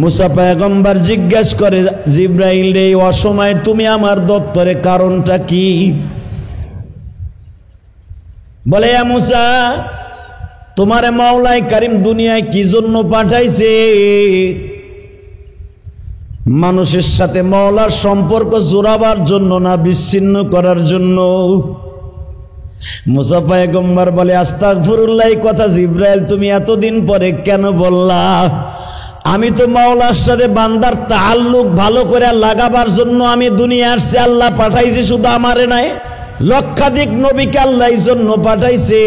মুসা পয়গম্বর জিজ্ঞাসা করে, জিব্রাইল রে, অসময়ে তুমি আমার দপ্তরে কারণটা কি? বলে, মুসা, তোমারে মাওলাই কারিম দুনিয়ায় কি জন্য পাঠাইছে? মানুষের সাথে মাওলার সম্পর্ক জোড়াবার জন্য না বিচ্ছিন্ন করার জন্য? মুসা পয়গম্বর বলে, আস্তাগফিরুল্লাহ, কথা জিব্রাইল তুমি এতদিন পরে কেন বললা? আমি তো মাওলার সাথে বান্দার তাআল্লুক ভালো করে লাগাবার জন্য আমি দুনিয়া আসছি। আল্লাহ পাঠাইছে শুধু আমারে নাই, লক্ষাধিক নবীকে আল্লাহ এই জন্য পাঠাইছে।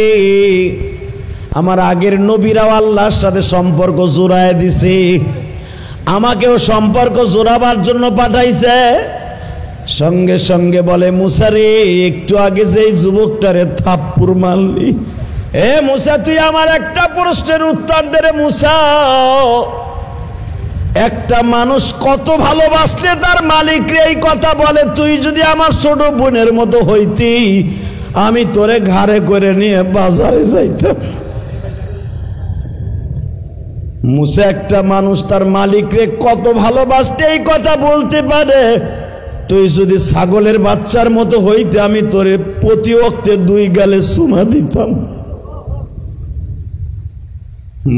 আমার আগের নবীরাও আল্লাহর সাথে সম্পর্ক জোড়ায় দিছে, আমাকেও সম্পর্ক জোড়াবার জন্য পাঠাইছে। সঙ্গে সঙ্গে বলে, মুসা রে, একটু আগে যে যুবকটারে থাপ্পড় মারলি, এ মুসা, তুই আমার একটা প্রশ্নের উত্তর দে রে মুসা। একটা মানুষ কত ভালোবাসলে তার মালিক রে এই কথা বলে, তুই যদি আমার ছোট বোনের মতো হইতি, আমি তোরে ঘাড়ে করে নিয়ে বাজারে যাইতাম। মুসা, একটা মানুষ তার মালিক রে কত ভালোবাসতে এই কথা বলতে পারে? তুই যদি ছাগলের বাচ্চার মতো হইতে, আমি তোরে প্রতি ওয়াক্তে 2 গালে চুমা দিতাম।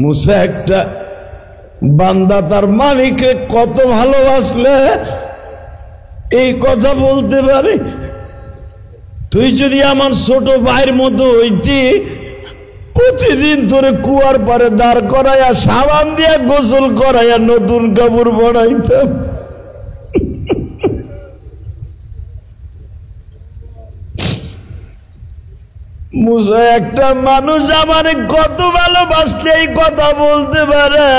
মুসা, একটা বান্দা তার মালিককে কত ভালোবাসলে এই কথা বলতে পারে? তুই যদি আমার ছোট ভাইয়ের মতো হইতি, প্রতিদিন তোরে কুয়ার পারে দাঁড় করাইয়া সাবান দিয়া গোসল করাইয়া নতুন কাপড় পরাইতাম। মুসা, একটা মানুষ আমারে কত ভালোবাসলে এই কথা বলতে পারে?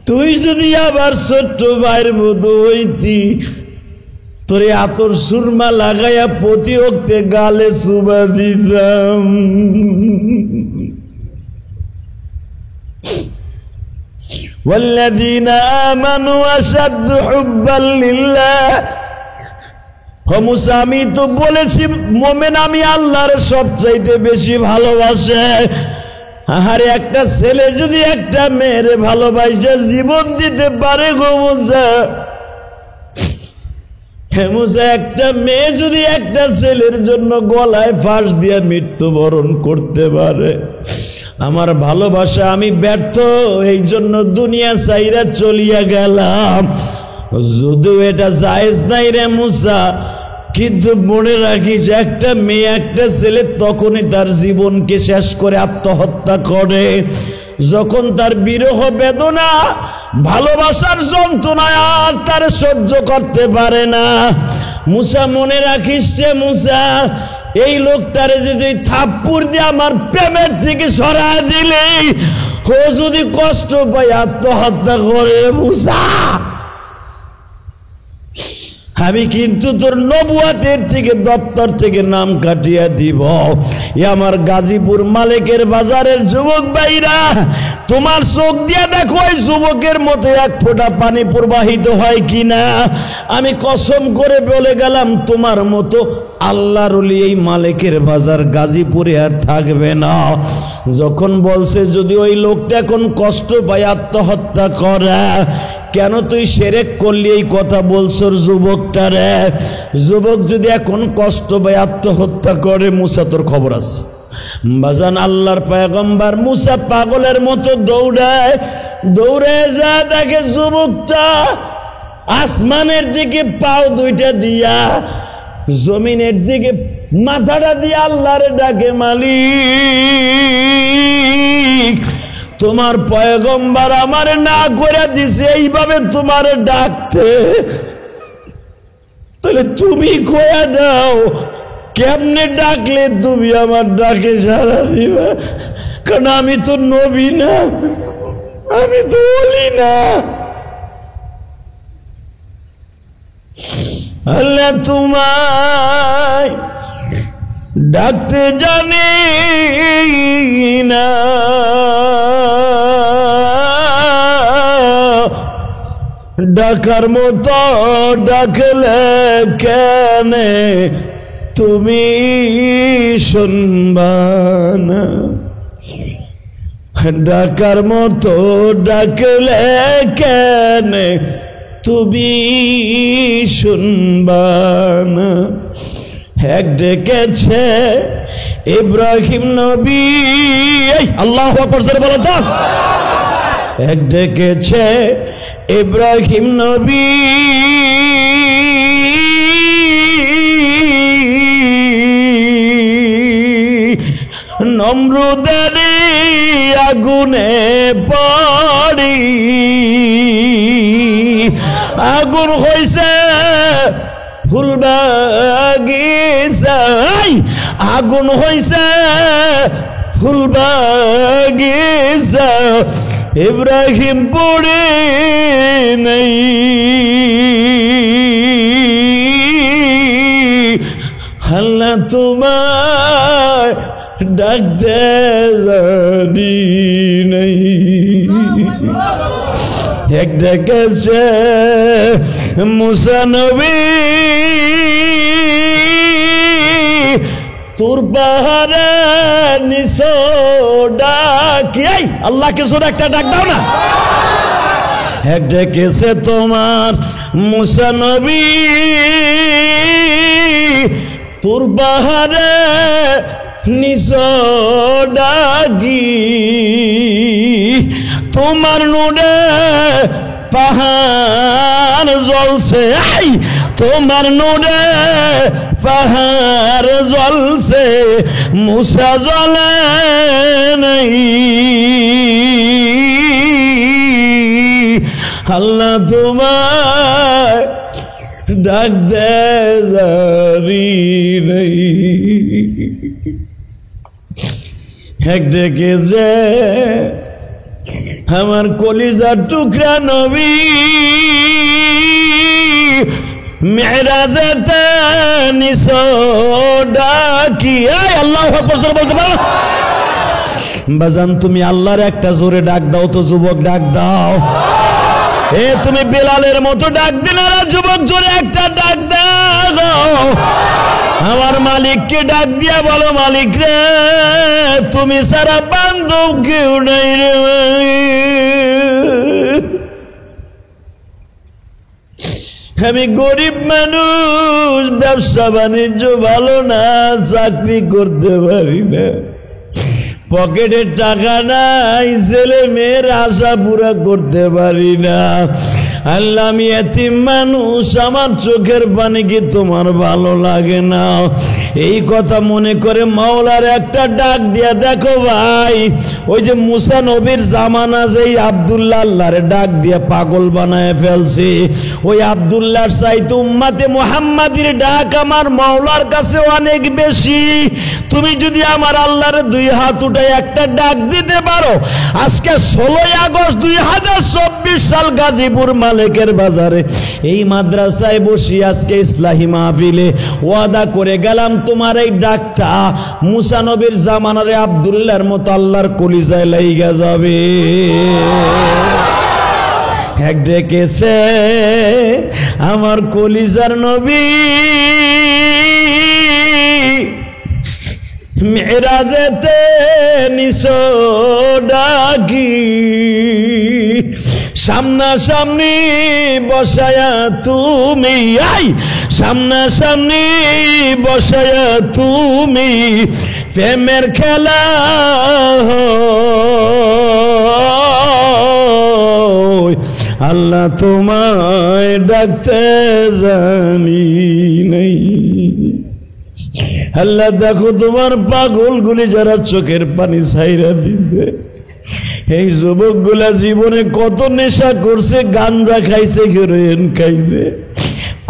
তুই যদি আবার ছোট্ট ভাইয়ের মতো হইতি, তোরে আতর সুরমা লাগাইয়া প্রতি ওক্তে গালে চুমা দিতাম। ওয়াল্লাযীনা আমানু আশাদ্দু হুব্বান লিল্লাহ। মুসা, আমি তো বলেছি মোমেন আমি আল্লাহর সবচাইতে বেশি ভালোবাসে। আরে একটা ছেলে যদি একটা মেয়েরে ভালোবাসে জীবন দিতে পারে গো মুসা, মুসা, একটা মেয়ে যদি একটা ছেলের জন্য গলায় ফাঁস দিয়ে মৃত্যুবরণ করতে পারে, আমার ভালোবাসা আমি ব্যর্থ, এই জন্য দুনিয়া ছাইরা চলিয়া গেলাম। যদিও এটা জায়েজ নাই রে মুসা, কিন্তু মনে রাখিস, একটা মেয়ে একটা ছেলে তখনই তার জীবনকে শেষ করে আত্মহত্যা করে যখন তার বিরহ বেদনা, ভালোবাসার যন্ত্রণা আর তার সহ্য করতে পারে না। মুসা, মনে রাখিস রে মুসা, এই লোকটারে যদি থাপ্পড় দিয়ে আমার প্রেমের থেকে সরায় দিলে, ও যদি কষ্ট পায় আত্মহত্যা করে মুসা, আমি কিন্তু তোর নবুয়াতের থেকে দপ্তর থেকে নাম কাটিয়ে দিব। আমার গাজীপুর মালিকের বাজারের যুবক ভাইরা, তোমার চোখ দিয়ে দেখো ওই যুবকের মতো এক ফোঁটা পানি প্রবাহিত হয় কিনা। আমি কসম করে বলে গেলাম, তোমার মতো আল্লাহর ওলি এই মালিকের বাজার গাজীপুরে আর থাকবে না। যখন বলছে যদি ওই লোকটা এখন কষ্ট পায় আত্মহত্যা করে, কেন তুই শিরক করলি এই কথা বলছ যুবকটারে? যুবক যদি এখন কষ্ট পায় আত্মহত্যা করে, মুসা তোর খবর আছে বাজান। আল্লাহর পয়গম্বর মুসা পাগলের মতো দৌড়ায়, দৌড়ে যা দেখে যুবকটা আসমানের দিকে পাও দুইটা দিয়া জমিনের দিকে মাথাটা দিয়ে আল্লাহরে ডাকে, মালিক তোমার পয়গম্বর আমারে না করে দিছে এইভাবে তোমারে ডাকতে, তাহলে তুমি কইয়া দাও কেমনে ডাকলে তুমি আমার ডাকে সাড়া দিবা? কারণ আমি তো নবী না, আমি তো ওলি না। আল্লাহ তোমায় ডাকতে জানি না, ডাকার মতো ডাকলে কেনে তুমি শুনবা না? ডাকার মতো ডাকলে কেন তুমি শুনবা না? এক ডেকেছে ইব্রাহিম নবী, আল্লাহু আকবার জোরে বলো তো। এক ডেকেছে ইব্রাহিম নবী, নমরুদের আগুনে পড়ি, আগুন হইছে ফুল বাগিচায়, আগুন হইছে ফুল বাগিচা, ইব্রাহিম পড়ে নেই। আল্লাহ তোমার ডাকতে জানি নাই। এক ডেকেছে মুসা নবী, তোর পাহাড়ে নিশো ডাকি, আল্লাহকে জোরে একটা ডাক দাও না। এক ডেকেছে তোমার মুসা নবী, তোর পাহাড়ে নিশো ডাকি, তোমার নুডে পাহাড় জ্বলছে, তোমার নুডে পাহাড় জ্বলছে, মুসা জ্বলে নাই। আল্লাহ তোমার ডাক দে জানি নাই। এক ডেকে যে আমার কলিজার টুকরা নবী, মেরাজেতে নিশো ডাকি, আল্লাহু আকবার বলতে পারো? বাজান তুমি আল্লাহর একটা জোরে ডাক দাও তো, যুবক ডাক দাও। এ তুমি বেলালের মতো ডাক দিলে না, যুবক জোরে একটা ডাক দাও। আমার মালিককে ডাক দিয়া বলো, মালিক রে তুমি সারা বান্ধব কেউ নাই রে। আমি গরিব মানুষ, ব্যবসা বাণিজ্য ভালো না, চাকরি করতে পারি না, পকেটে টাকা নাই, ছেলে মেয়ের আশা পুরা করতে পারি না। আল্লাহ আমি এতিম মানুষ, আমার চোখের পানি কি তোমার ভালো লাগে না? এই কথা মনে করে মাওলার একটা ডাক দিয়া দেখো ভাই, ওই যে মুসা নবীর জামানা যেই আব্দুল্লাহ আল্লাহর ডাক দিয়া পাগল বানায় ফেলছে, ওই আব্দুল্লাহর চাইতে উম্মতে মুহাম্মাদির ডাক আমার মাওলার কাছে অনেক বেশি। তুমি যদি আমার আল্লাহর দুই হাত উঠায় একটা ডাক দিতে পারো, আজকে 16 আগস্ট 2024 সাল গাজীপুর মালিকের বাজারে এই মাদ্রাসায় বসি আজকে ইসলাহি মাহফিলে ওয়াদা করে গেলাম, তোমার এই ডাকটা মুসা নবীর জামানারে আব্দুল্লাহর মতো আল্লাহর কলিজায় লাইগা যাবে। এক ডেকেছে আমার কলিজার নবী, মেরাজেতে নিশো ডাকি, সামনাসামনি বসায়া তুমি, সামনাসামনি বসায়া তুমি প্রেমের খেলা আল্লাহ তোমায় ডাকতে জানি নাই। আল্লাহ দেখো তোমার পাগল গুলি যারা চোখের পানি ছাইরা দিছে, এই যুবক গুলা জীবনে কত নেশা করছে, গাঞ্জা খাইছে, হেরোইন খাইছে,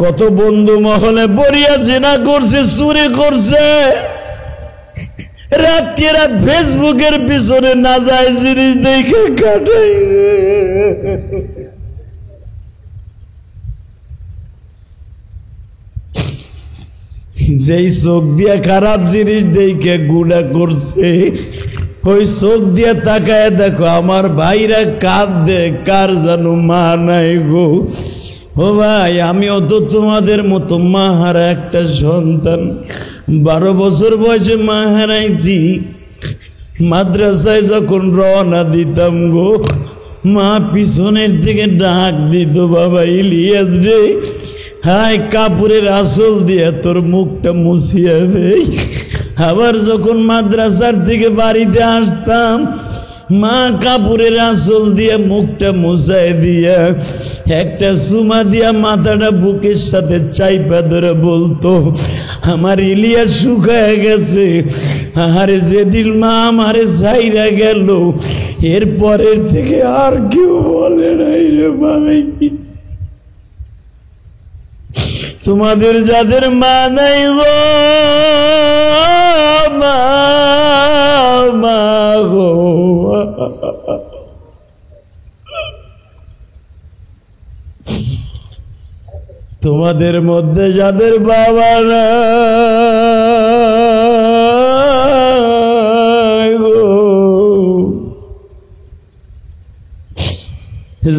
কত বন্ধু মহলে বরিয়া জিনা করছে, চুরি করছে, রাতকে রাত ফেসবুকের পিছনে না যায় জিনিস দেখে কাটাইছে। যেই চোখ দিয়া খারাপ জিনিস দেখে গুণা করছে, ওই চোখ দিয়ে তাকায় দেখো আমার ভাইরা কাঁদে, কার জানো মা নাই গো। ও ভাই আমিও তো তোমাদের মতো মা হারা একটা সন্তান, 12 বছর বয়সে মা হারাইছি, মাদ্রাসায় যখন রওনা দিতাম গো, মা পিছনের থেকে ডাক দিত, বাবা ইলিয়াস রে, হায় কাপড়ের আঁচল দিয়ে তোর মুখটা মুছিয়ে দেই। আবার যখন মাদ্রাসার থেকে বাড়িতে আসতাম, মা কাপড়ের আঁচল দিয়ে মুখটা মুছায় দিয়া একটা চুমা দিয়া মাথাটা বুকের সাথে চাইপা ধরে বলতো, আমার ইলিয়াস শুকায় গেছে। আরে যেদিন মা আমারে ছাইরা গেল, এরপরের থেকে আর কেউ বলে নাই রে ভাই। তোমাদের যাদের মা নাই গো, মা গো, তোমাদের মধ্যে যাদের বাবা নাই গো,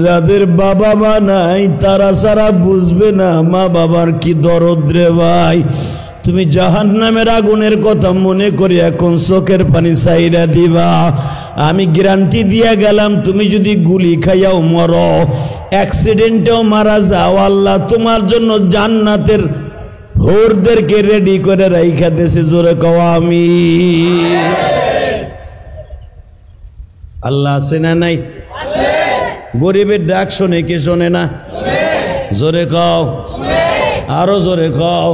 যাদের বাবা মা নাই, তারা সারা বুঝবে না মা বাবার কি দরদ রে ভাই। তুমি জাহান্নামের আগুনের কথা মনে করি এখন চোখের পানি ছাইরা দিবা। আমি গ্যারান্টি দিয়া গেলাম, তুমি যদি গুলি খাইয়াও মরো, অ্যাক্সিডেন্টেও মারা যাও, আল্লাহ তোমার জন্য জান্নাতের হোরদেরকে রেডি করে রাইখা দেশে। জোরে কও আমিন। আল্লাহ আছে না নাই? গরিবের ডাক শোনে কে শোনে না? জোরে কও, আরো জোরে কও।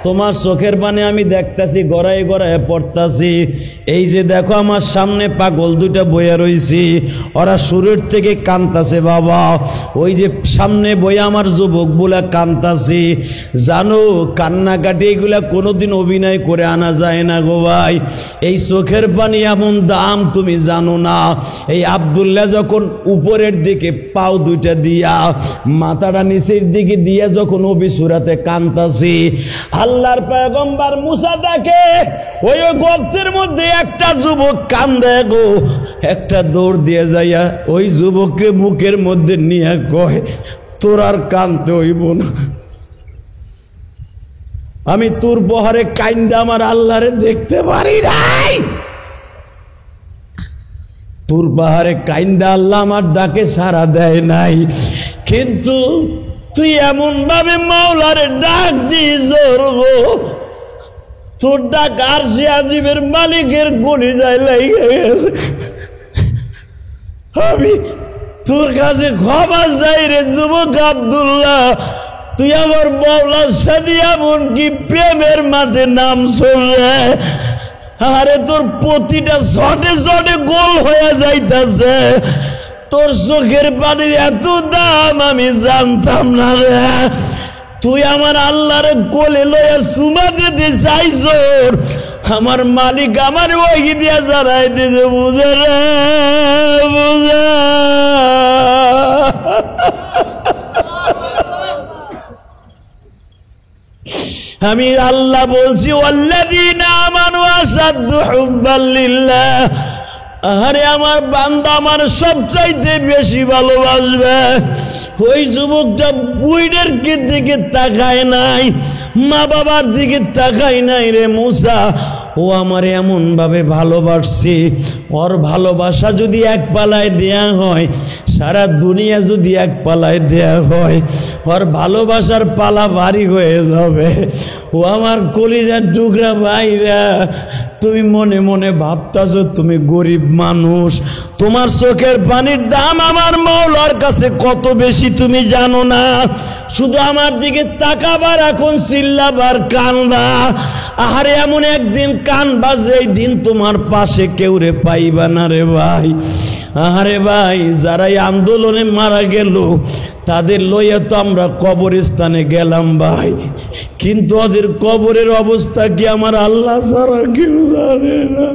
তোমার চোখের পানে আমি দেখতাছি, গড়াই গড়ায় পড়তাছি। এই যে দেখো আমার সামনে পাগল দুইটা বইয়া রইছি, ওরা শুরুর থেকে কান্তাছে বাবা। ওই যে সামনে বইয়া আমার যুবক বলে কান্তাছি। জানো কান্নাকাটি এগুলা কোনোদিন অভিনয় করে আনা যায় না গো ভাই। এই চোখের পানি এমন দাম তুমি জানো না। এই আব্দুল্লাহ যখন উপরের দিকে পাও দুইটা দিয়া মাথাটা নিচের দিকে দিয়া যখন অবিসুরাতে কান্তাছি, আল্লাহর পয়গম্বর মুসা দেখে ওই গর্তের মধ্যে একটা যুবক কান্দে গো। একটা দৌড় দিয়ে যাইয়া ওই যুবককে মুখের মধ্যে নিয়ে কয়, তোর আর কান্দতে হইব না, আমি তোর বহারে কাইন্দা আমার আল্লাহরে দেখতে পারি নাই। তোর পাহাড়ে কাইন্দা আল্লাহ আমার ডাকে সাড়া দেয় নাই, কিন্তু তুই এমন ভাবে মাওলারে ডাক দিস, তোর ডাক আরশে আজিমের মালিকের কলিজায় লেগে গেছে। আমি তোর কাছে ক্ষমা চাই রে যুবক আব্দুল্লাহ, তুই আমার মাওলার সাথে এমনকি প্রেমের মাঠে নাম চললে, আরে তোর প্রতিটা শটে শটে গোল হয়ে যাইতাছে। তোর চোখের পানির এত দাম আমি জানতাম না রে। তুই আমার আল্লাহর কোলে লইয়া চুমা দিতে চাইছ, আমার মালিক আমার ওই দিয়া জানাই দিছে, বুঝে রে বুঝে। আমি আল্লাহ বলছি, ওয়াল্লাযীনা আমানু আশাদ্দু হুব্বান লিল্লাহ। আরে আমার বান্দা আমার সবচাইতে বেশি ভালোবাসবে। ওই যুবকটা বুইডের দিকে তাকায় নাই, মা বাবার দিকে তাকায় নাই রে মুসা। ও আমার এমন ভাবে ভালোবাসছে, ওর ভালোবাসা যদি এক পালায় দেয়া হয়, সারা দুনিয়া যদি এক পালায় দেয়া হয়, ওর ভালোবাসার পালা ভারী হয়ে যাবে। ও আমার কলিজার টুকরা ভাইরা, তুমি মনে মনে ভাবতাছো তুমি গরিব মানুষ, তোমার চোখের পানির দাম আমার মাওলার কাছে কত বেশি তুমি জানো না। শুধু আমার দিকে তাকাবার, এখন চিল্লাবার, কান্দা। আহারে এমন একদিন কানবা যেই দিন তোমার পাশে কেউ রে পাইবা না রে ভাই। আহারে ভাই, যারাই আন্দোলনে মারা গেল তাদের লইয়া তো আমরা কবরস্থানে গেলাম ভাই, কিন্তু ওদের কবরের অবস্থা কি আমার আল্লাহ ছাড়া কেউ জানে না।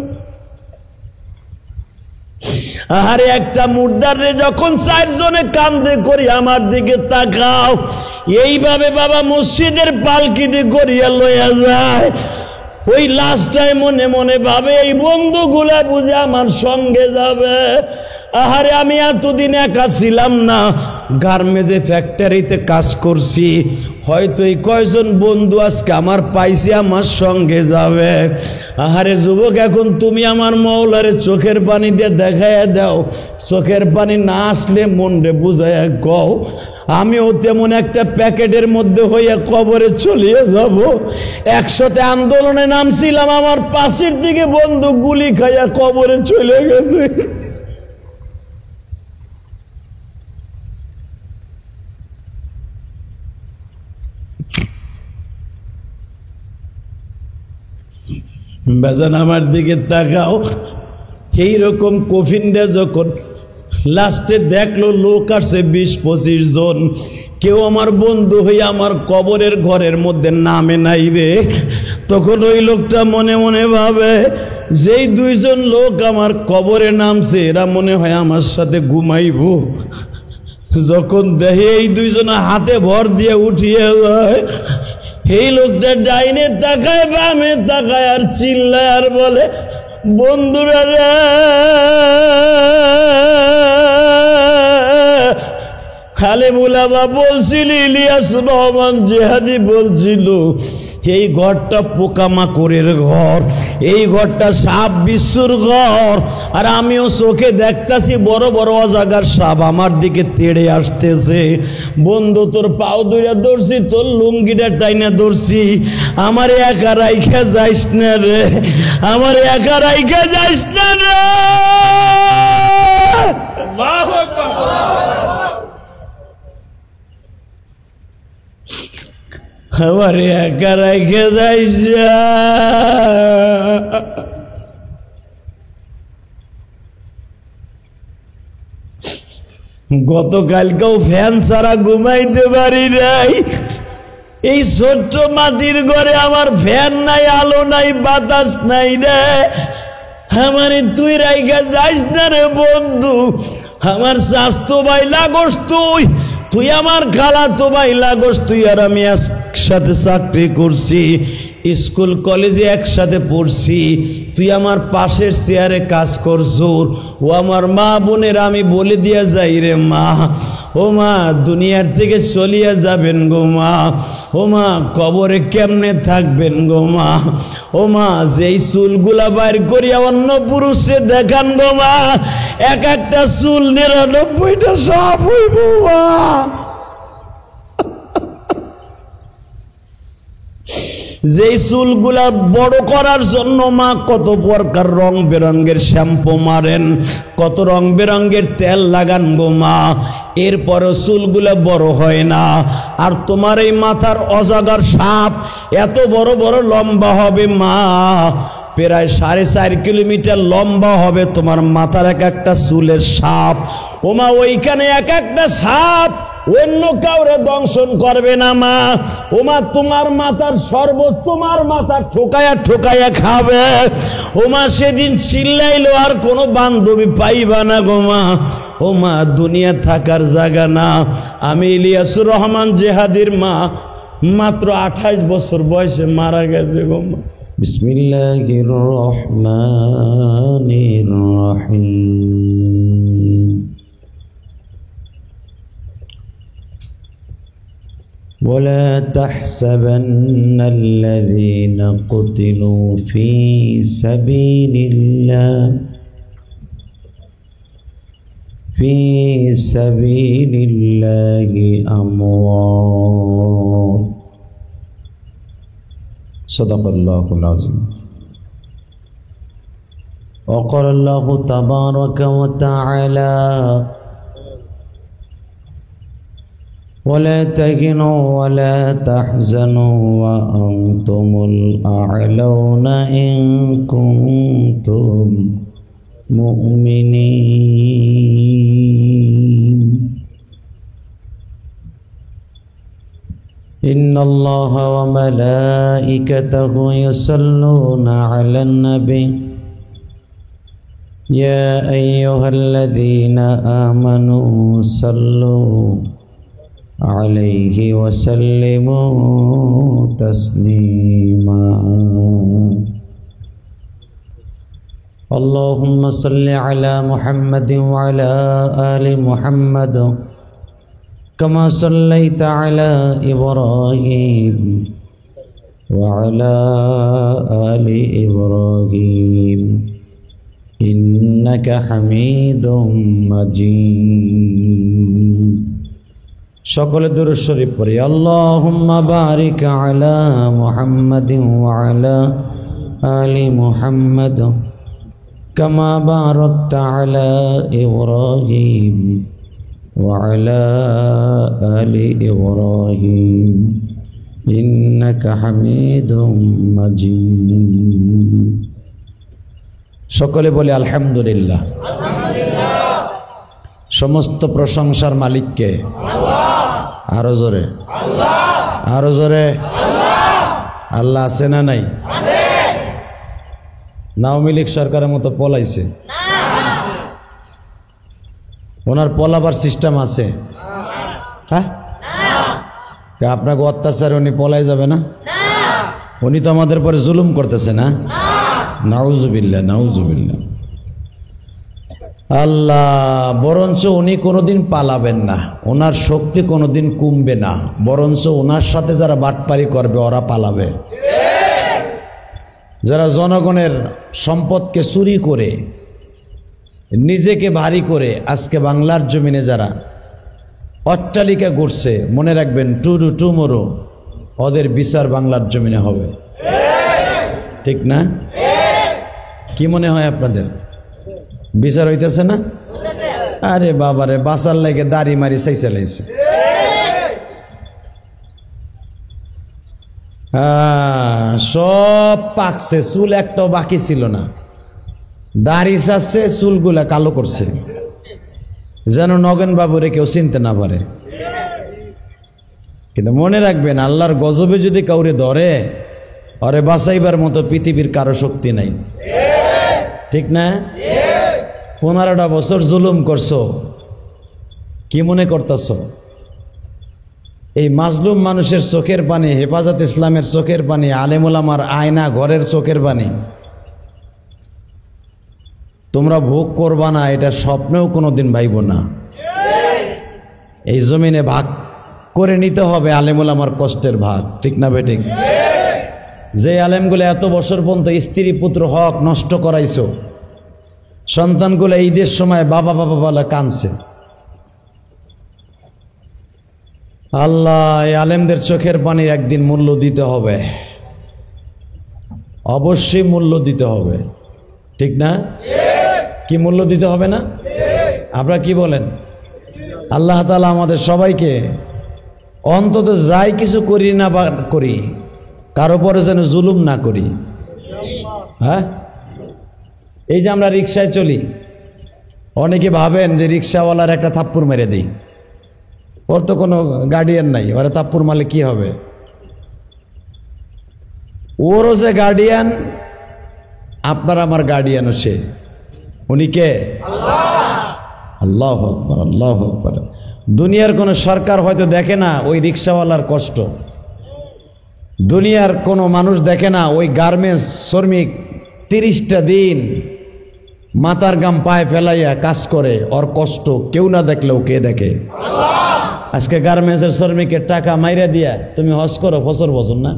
আহারে একটা মুর্দারে যখন চারজনে কান্দে করি আমার দিকে তাকাও, এইভাবে বাবা মসজিদের পালকিতে করিয়া লইয়া যায়। ওই লাস্টটায় মনে মনে ভাবে এই বন্ধুগুলা বুঝে আমার সঙ্গে যাবে। আহারে আমি এতদিন একা ছিলাম না, গার্মেন্টস ফ্যাক্টরিতে কাজ করছি, হয়তো এই কয়জন বন্ধু আজকে আমার পাইছি আমার সঙ্গে যাবে। আহারে যুবক, এখন তুমি আমার মওলারে চোখের পানি দিয়ে দেখাইয়া দাও, চোখের পানি না আসলে মনরে বুঝাইয়া কও আমিও তেমন একটা প্যাকেটের মধ্যে হইয়া কবরে চলিয়ে যাব। একসাথে আন্দোলনে নামছিলাম, আমার পাশের দিকে বন্ধু গুলি খাইয়া কবরে চলে গেছে। বেজান আমার দিকে তাকাও, এইরকম কফিনটা যখন লাস্টে দেখলো লোক আসছে 20-25 জন, কেউ আমার বন্ধু হইয়া আমার কবরের ঘরের মধ্যে নামে নাই রে, তখন ওই লোকটা মনে মনে ভাবে যেই 2 জন লোক আমার কবরে নামছে এরা মনে হয় আমার সাথে ঘুমাইব। যখন দেখে এই 2 জন হাতে ভর দিয়ে উঠিয়ে যায়, এই লোকটা ডাইনে তাকায় বামে তাকায় আর চিল্লায় আর বলে, বন্ধুরা রে, খালেমুল আবা বলছিল, ইলিয়াস রহমান জেহাদি বলছিল এই ঘরটা পোকামাকড়ের ঘর, এই ঘরটা সাপ বিশ্বর ঘর, আর আমিও চোখে দেখতাছি বড় বড় অজাগার সাপ আমার দিকে তেড়ে আসতেছে। বন্ধু তোর পাও ধইরা ধরছি, তোর লুঙ্গিটা টাইনা ধরছি, আমার একা রাইখা যাইস না রে, আমার একা রাইখা যাইস না রে, আল্লাহু আকবার, আমার একা রাইখা যাইস না। গতকালকেও ফ্যান ছাড়া ঘুমাইতে পারি নাই, এই ছোট্ট মাটির ঘরে আমার ফ্যান নাই, আলো নাই, বাতাস নাই রে, আমারে তুই রাইখা যাইস না রে বন্ধু, আমার স্বাস্থ্য ভাই লাগোস তুই, তুই আমার খালাতো ভাই লাগোস, তুই আর আমি একসাথে চাকরি করছি, স্কুল কলেজে একসাথে পড়ছি, তুই আমার পাশের চেয়ারে কাজ করছো। ও আমার মা বোনের আমি বলে দিয়া যাই রে মা, ও মা দুনিয়ার থেকে চলিয়া যাবেন গো মা, ও মা কবরে কেমনে থাকবেন গো মা, ও মা যেই চুলগুলা বাইর করিয়া অন্য পুরুষে দেখান গো মা, এক একটা চুল 99টা সাপ হইব মা। যেই চুলগুলা বড় করার জন্য মা কত প্রকার রং বেরঙ্গের শ্যাম্পু মারেন, কত রং বেরঙ্গের তেল লাগান গো মা, এরপরও চুলগুলা বড় হয় না। আর তোমার এই মাথার অজাগার সাপ এত বড় বড় লম্বা হবে মা, প্রায় 4.5 কিলোমিটার লম্বা হবে তোমার মাথার এক একটা চুলের সাপ। ও মা ওইখানে এক একটা সাপ অন্য কাউরে দংশন করবে না মা, ও মা তোমার মাথার শরবত তোমার মাথা ঠোকায়া ঠোকায়া খাবে। ও মা সেদিন চিল্লাইলো আর কোনো বান্ধবী পাইবা না গো মা, ও মা দুনিয়া থাকার জায়গা না। আমি ইলিয়াসুর রহমান জেহাদির মা, মাত্র 28 বছর বয়সে মারা গেছে গো মা। বিসমিল্লাহির রহমানির রহিম। ولا تحسبن الذين قتلوا في سبيل الله أموات صدق الله العظيم وقال الله تبارك وتعالى ولا تهنوا ولا تحزنوا وأنتم الأعلون إن كنتم مؤمنين إن الله وملائكته يصلون على النبي يا أيها الذين آمنوا صلوا عليه وسلموا تسليما اللهم صل على محمد وعلى آل محمد كما صليت على إبراهيم وعلى آل إبراهيم إنك حميد مجيد সকলে দুরূদ শরীফ পড়ি আল্লাহুম্মা বারিক আলা মুহাম্মাদিন ওয়া আলা আলি মুহাম্মাদ কামা বারাকতা আলা ইব্রাহিম ওয়া আলা আলি ইব্রাহিম ইন্নাকা হামিদুম মাজিদ। সকলে বলে আলহামদুলিল্লাহ। সমস্ত প্রশংসার মালিককে আরো জোরে আরো জোরে আল্লাহ আছে না নাই? আওয়ামী লীগ সরকারের মতো পলাইছে? ওনার পলাবার সিস্টেম আছে? হ্যাঁ, আপনাকে অত্যাচার উনি পলাই যাবে না? উনি তো আমাদের পরে জুলুম করতেছে না? নাউজুবিল্লাহ নাউজুবিল্লাহ। আল্লাহ বরঞ্চ উনি কোনোদিন পালাবেন না, ওনার শক্তি কোনোদিন কমবে না, বরঞ্চ ওনার সাথে যারা বাটপারি করবে ওরা পালাবে। যারা জনগণের সম্পদকে চুরি করে নিজেকে ভারী করে আজকে বাংলার জমিনে যারা অট্টালিকা গড়ছে, মনে রাখবেন টুমোরো ওদের বিচার বাংলার জমিনে হবে, ঠিক না? কি মনে হয় আপনাদের? বিচার হইতেছে না? আরে বাবারে, বাঁচার লাগে দাড়ি মারি চাই চালাইছে। সব পাকছে, চুল একটাও বাকি ছিল না, দাড়ি চাচ্ছে, চুলগুলা কালো করছে যেন নগেন বাবুরে কেউ চিনতে না পারে। কিন্তু মনে রাখবেন, আল্লাহর গজবে যদি কাউরে ধরে, আরে বাঁচাইবার মতো পৃথিবীর কারো শক্তি নাই, ঠিক না? 15টা বছর জুলুম করছো, কি মনে করতেছ? এই মাজলুম মানুষের চোখের পানি, হেফাজত ইসলামের চোখের পানি, আলেম ওলামার আয়না ঘরের চোখের পানি তোমরা ভোগ করবা না, এটা স্বপ্নেও কোনোদিন ভাইব না। এই জমিনে ভাগ করে নিতে হবে আলেম ওলামার কষ্টের ভাগ, ঠিক না বেঠিক? যে আলেমগুলো এত বছর পর্যন্ত স্ত্রী পুত্র হক নষ্ট করাইছো, সন্তানগুলো ঈদের সময় বাবা বাবা বলে কাঁদছে। আল্লাহ, এই আলেমদের চোখের পানির একদিন মূল্য দিতে হবে, অবশ্যই মূল্য দিতে হবে, ঠিক না? কি মূল্য দিতে হবে না? আপনারা কি বলেন? আল্লাহ তাআলা আমাদের সবাইকে অন্তত যাই কিছু করি না বা করি, কারো পরে যেন জুলুম না করি। হ্যাঁ, এই যে আমরা রিক্সায় চলি, অনেকে ভাবেন যে রিক্সাওয়ালার একটা থাপ্পড় মেরে দিই, ওর তো কোনো গার্ডিয়ান নাই, ওরা থাপ্পড় মারলে কি হবে? ওরও যে গার্ডিয়ান, আপনার আমার গার্ডিয়ানও সে। উনি কে? আল্লাহু আকবার, আল্লাহু আকবার। দুনিয়ার কোনো সরকার হয়তো দেখে না ওই রিক্সাওয়ালার কষ্ট, দুনিয়ার কোনো মানুষ দেখে না ওই গার্মেন্টস শ্রমিক 30টা দিন মাথার গাম পায়ে ফেলাইয়া কাজ করে, ওর কষ্ট কেউ না দেখলেও কে দেখে? আজকে গার্মেন্টসের শ্রমিকের টাকা মাইরা দিয়া তুমি হজ করো বছর বছর না,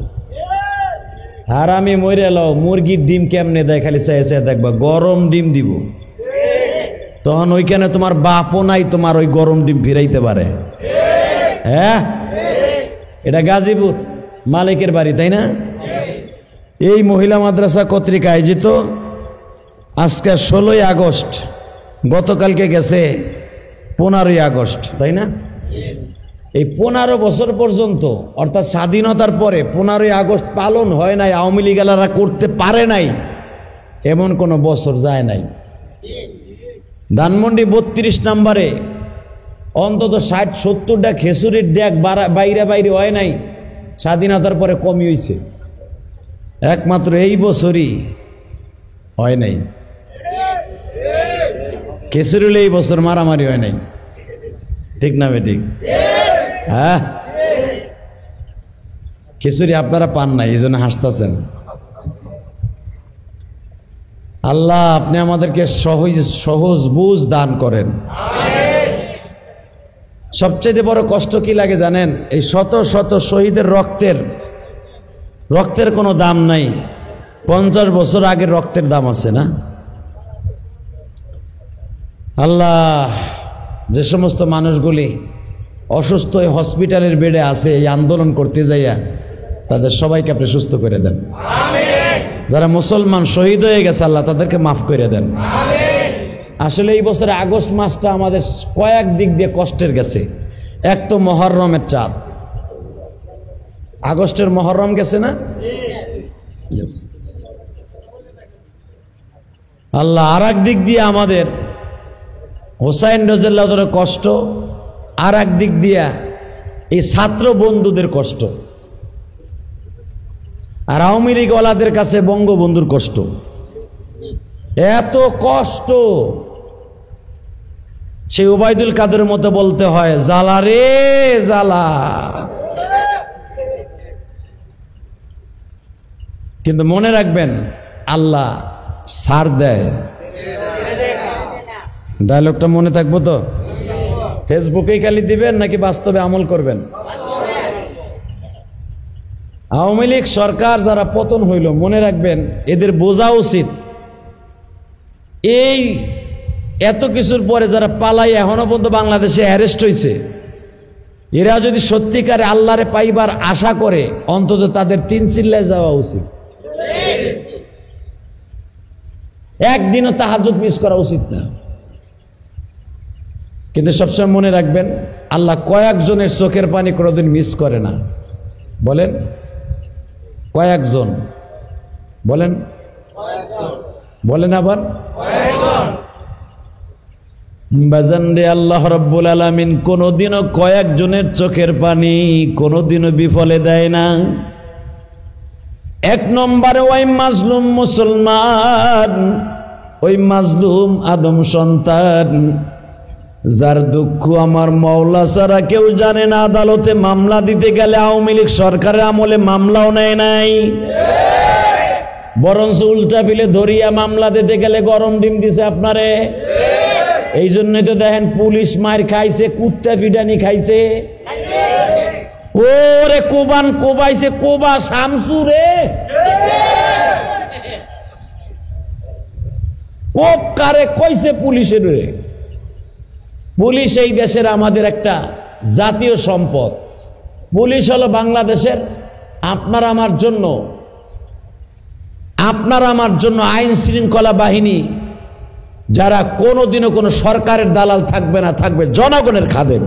আর আমি মরে এলো মুরগির ডিম কেমনে দেয়, খালি চাই চাই দেখবা গরম ডিম দিব, তখন ওইখানে তোমার বাপও নাই তোমার ওই গরম ডিম ফিরাইতে পারে। হ্যাঁ, এটা গাজীপুর মালিকের বাড়ি, তাই না? এই মহিলা মাদ্রাসা কর্তৃক আয়োজিত আজকে 16ই আগস্ট, গতকালকে গেছে 15ই আগস্ট, তাই না? এই 15 বছর পর্যন্ত, অর্থাৎ স্বাধীনতার পরে 15ই আগস্ট পালন হয় নাই, আওয়ামী লীগালারা করতে পারে নাই, এমন কোনো বছর যায় নাই। ধানমন্ডি 32 নম্বরে অন্তত 60-70টা খেসুরির ড্যাক বাইরে বাইরে হয় নাই, স্বাধীনতার পরে কমই হয়েছে, একমাত্র এই বছরই হয় নাই। খেসুরিলে এই বছর মারামারি হয় নাই, ঠিক না বেঠিক? হ্যাঁ, খিচুড়ি আপনারা পান নাই, এই জন্য হাসতেছেন। আল্লাহ আপনি আমাদেরকে সহজ সহজ বুঝ দান করেন। সবচেয়ে বড় কষ্ট কি লাগে জানেন? এই শত শত শহীদের রক্তের কোনো দাম নাই। 50 বছর আগের রক্তের দাম আছে না? আল্লাহ, যে সমস্ত মানুষগুলি অসুস্থ হয়ে হসপিটালের বেডে আছে এই আন্দোলন করতে যাইয়া, তাদের সবাইকে আপনি সুস্থ করে দেন। যারা মুসলমান শহীদ হয়ে গেছে আল্লাহ তাদেরকে মাফ করে দেন। আসলে এই বছরে আগস্ট মাসটা আমাদের কয়েক দিক দিয়ে কষ্টের গেছে। এক তো মহররমের চাঁদ, আগস্টের মহররম গেছে না? আল্লাহ, আর এক দিক দিয়ে আমাদের হোসাইন রাদিয়াল্লাহু তাআলার কষ্ট, আর এক দিক দিয়া এই ছাত্র বন্ধুদের কষ্ট, আর আওয়ামী লীগ ওয়ালাদের কাছে বঙ্গবন্ধুর কষ্ট। এত কষ্ট সেই ওবায়দুল কাদেরের মতো বলতে হয়, জ্বালা রে জ্বালা। কিন্তু মনে রাখবেন আল্লাহ ছাড় দেয়। ডায়লগটা মনে থাকবো তো? ফেসবুকেই খালি দিবেন নাকি বাস্তবে আমল করবেন? আওয়ামী লীগ সরকার যারা পতন হইল, মনে রাখবেন এদের বোঝা উচিত এই এত কিছুর পরে যারা পালাই এখনো পর্যন্ত বাংলাদেশে অ্যারেস্ট হয়েছে, এরা যদি সত্যিকারে আল্লাহরে পাইবার আশা করে অন্তত তাদের 3 চিল্লায় যাওয়া উচিত। একদিনও তাহাজ্জুদ মিস করা উচিত না। কিন্তু সবসময় মনে রাখবেন আল্লাহ কয়েকজনের চোখের পানি কোনোদিন মিস করে না। বলেন কয়েকজন, বলেন বলেন আবার বাজান রে, আল্লাহ রাব্বুল আলামিন কোনোদিনও কয়েকজনের চোখের পানি কোনোদিনও বিফলে দেয় না। 1 নম্বরে ওই মাজলুম মুসলমান, ওই মাজলুম আদম সন্তান, যার দুঃখ আমার মাওলা ছাড়া কেউ জানে না। আদালতে মামলা দিতে গেলে আওয়ামী লীগ সরকারের আমলে মামলাও নেয় নাই, বরঞ্চ উল্টা পিলে ধরিয়া মামলা দিতে গেলে গরম ডিম দিছে আপনারে। এই জন্যই তো দেখেন পুলিশ মার খাইছে, কুত্তা পিডানি খাইছে। ওরে কোবান কোবাইছে, কোবা শামসু রে, কোপ কারে কইছে পুলিশের রে। পুলিশ এই দেশের আমাদের একটা জাতীয় সম্পদ। পুলিশ হলো বাংলাদেশের আপনার আমার জন্য আইন শৃঙ্খলা বাহিনী, যারা কোনোদিনও কোনো সরকারের দালাল থাকবে না, থাকবে জনগণের খাদেম।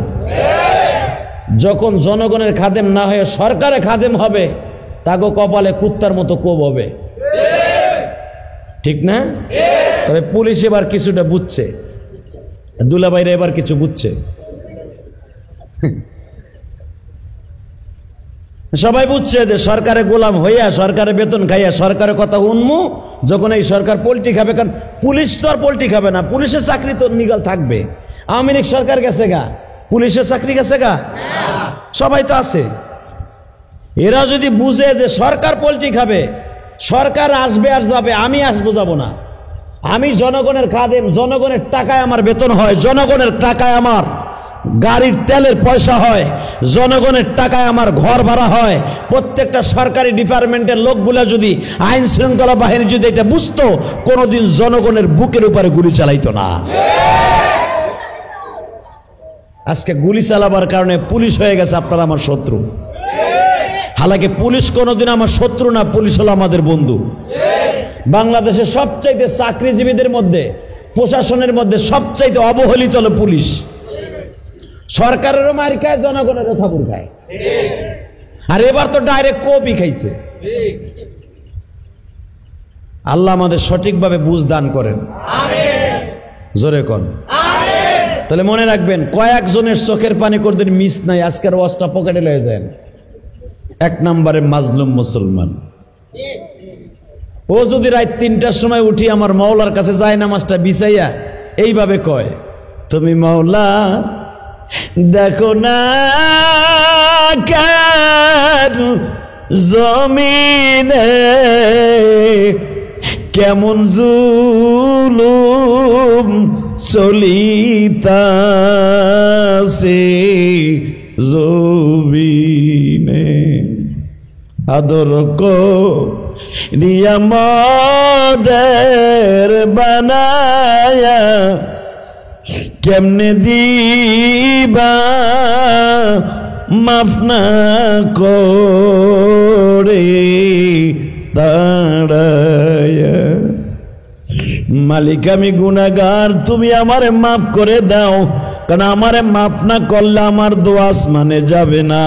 যখন জনগণের খাদেম না হয়ে সরকারের খাদেম হবে, তাকে কপালে কুত্তার মতো কোপ হবে। ঠিক না? তবে পুলিশ এবার কিছুটা বুঝছে, দুলাভাইরা এবার কিছু বুঝছে। সবাই বুঝছে যে সরকারে গোলাম হইয়া, সরকারের বেতন খাইয়া, সরকারের কথা উন্মু, যখন এই সরকার পোল্ট্রি খাবে। কারণ পুলিশ তো আর পোল্ট্রি খাবে না, পুলিশের চাকরি তো নিগাল থাকবে। আওয়ামী লীগ সরকার গেছে গা, পুলিশের চাকরি গেছে গা, সবাই তো আছে। এরা যদি বুঝে যে সরকার পোল্ট্রি খাবে, সরকার আসবে আর যাবে, আমি আসবো যাব না, আমি জনগণের খাদেম, জনগণের টাকায় আমার বেতন হয়, জনগণের টাকায় আমার গাড়ির তেলের পয়সা হয়, জনগণের টাকায় আমার ঘর ভাড়া হয়। প্রত্যেকটা সরকারি ডিপার্টমেন্টের লোকগুলা যদি, আইন শৃঙ্খলা বাহিনী যদি এটা বুঝতো, কোনোদিন জনগণের বুকের উপরে গুলি চালাইতো না। আজকে গুলি চালাবার কারণে পুলিশ হয়ে গেছে আপনার আমার শত্রু। হালাকি পুলিশ কোনোদিন আমার শত্রু না, পুলিশ হলো আমাদের বন্ধু। বাংলাদেশের সবচাইতে চাকরিজীবীদের মধ্যে, প্রশাসনের মধ্যে সবচাইতে অবহেলিত হলো পুলিশ। সরকারেরও মার খায়, জনগণেরও থাপুর খায়। আর এবার তো ডাইরেক্ট কোপই খাইছে। আল্লাহ আমাদের সঠিকভাবে বুঝ দান করেন, জোরে কোন। তাহলে মনে রাখবেন কয়েকজনের চোখের পানি কোনদিন মিস নাই। আজকের ওয়াজটা পকেটে লয়ে যায়। 1 নম্বরে মাজলুম মুসলমান, ও যদি রাত 3টার সময় উঠি আমার মাওলার কাছে যায়, নামাজটা বিছাইয়া এইভাবে কয়, তুমি মাওলা দেখো না কার জমিনে কেমন জুলুম চলিতাছে জমিনে আদর করিয়া মদের বানায়া কেমনে দিবা মাফ না করে দাঁড়ায়া মালিক আমি গুনাহগার, তুমি আমারে মাফ করে দাও, কারণ আমারে মাফ না করলে আমার দোয়া আসমানে যাবে না।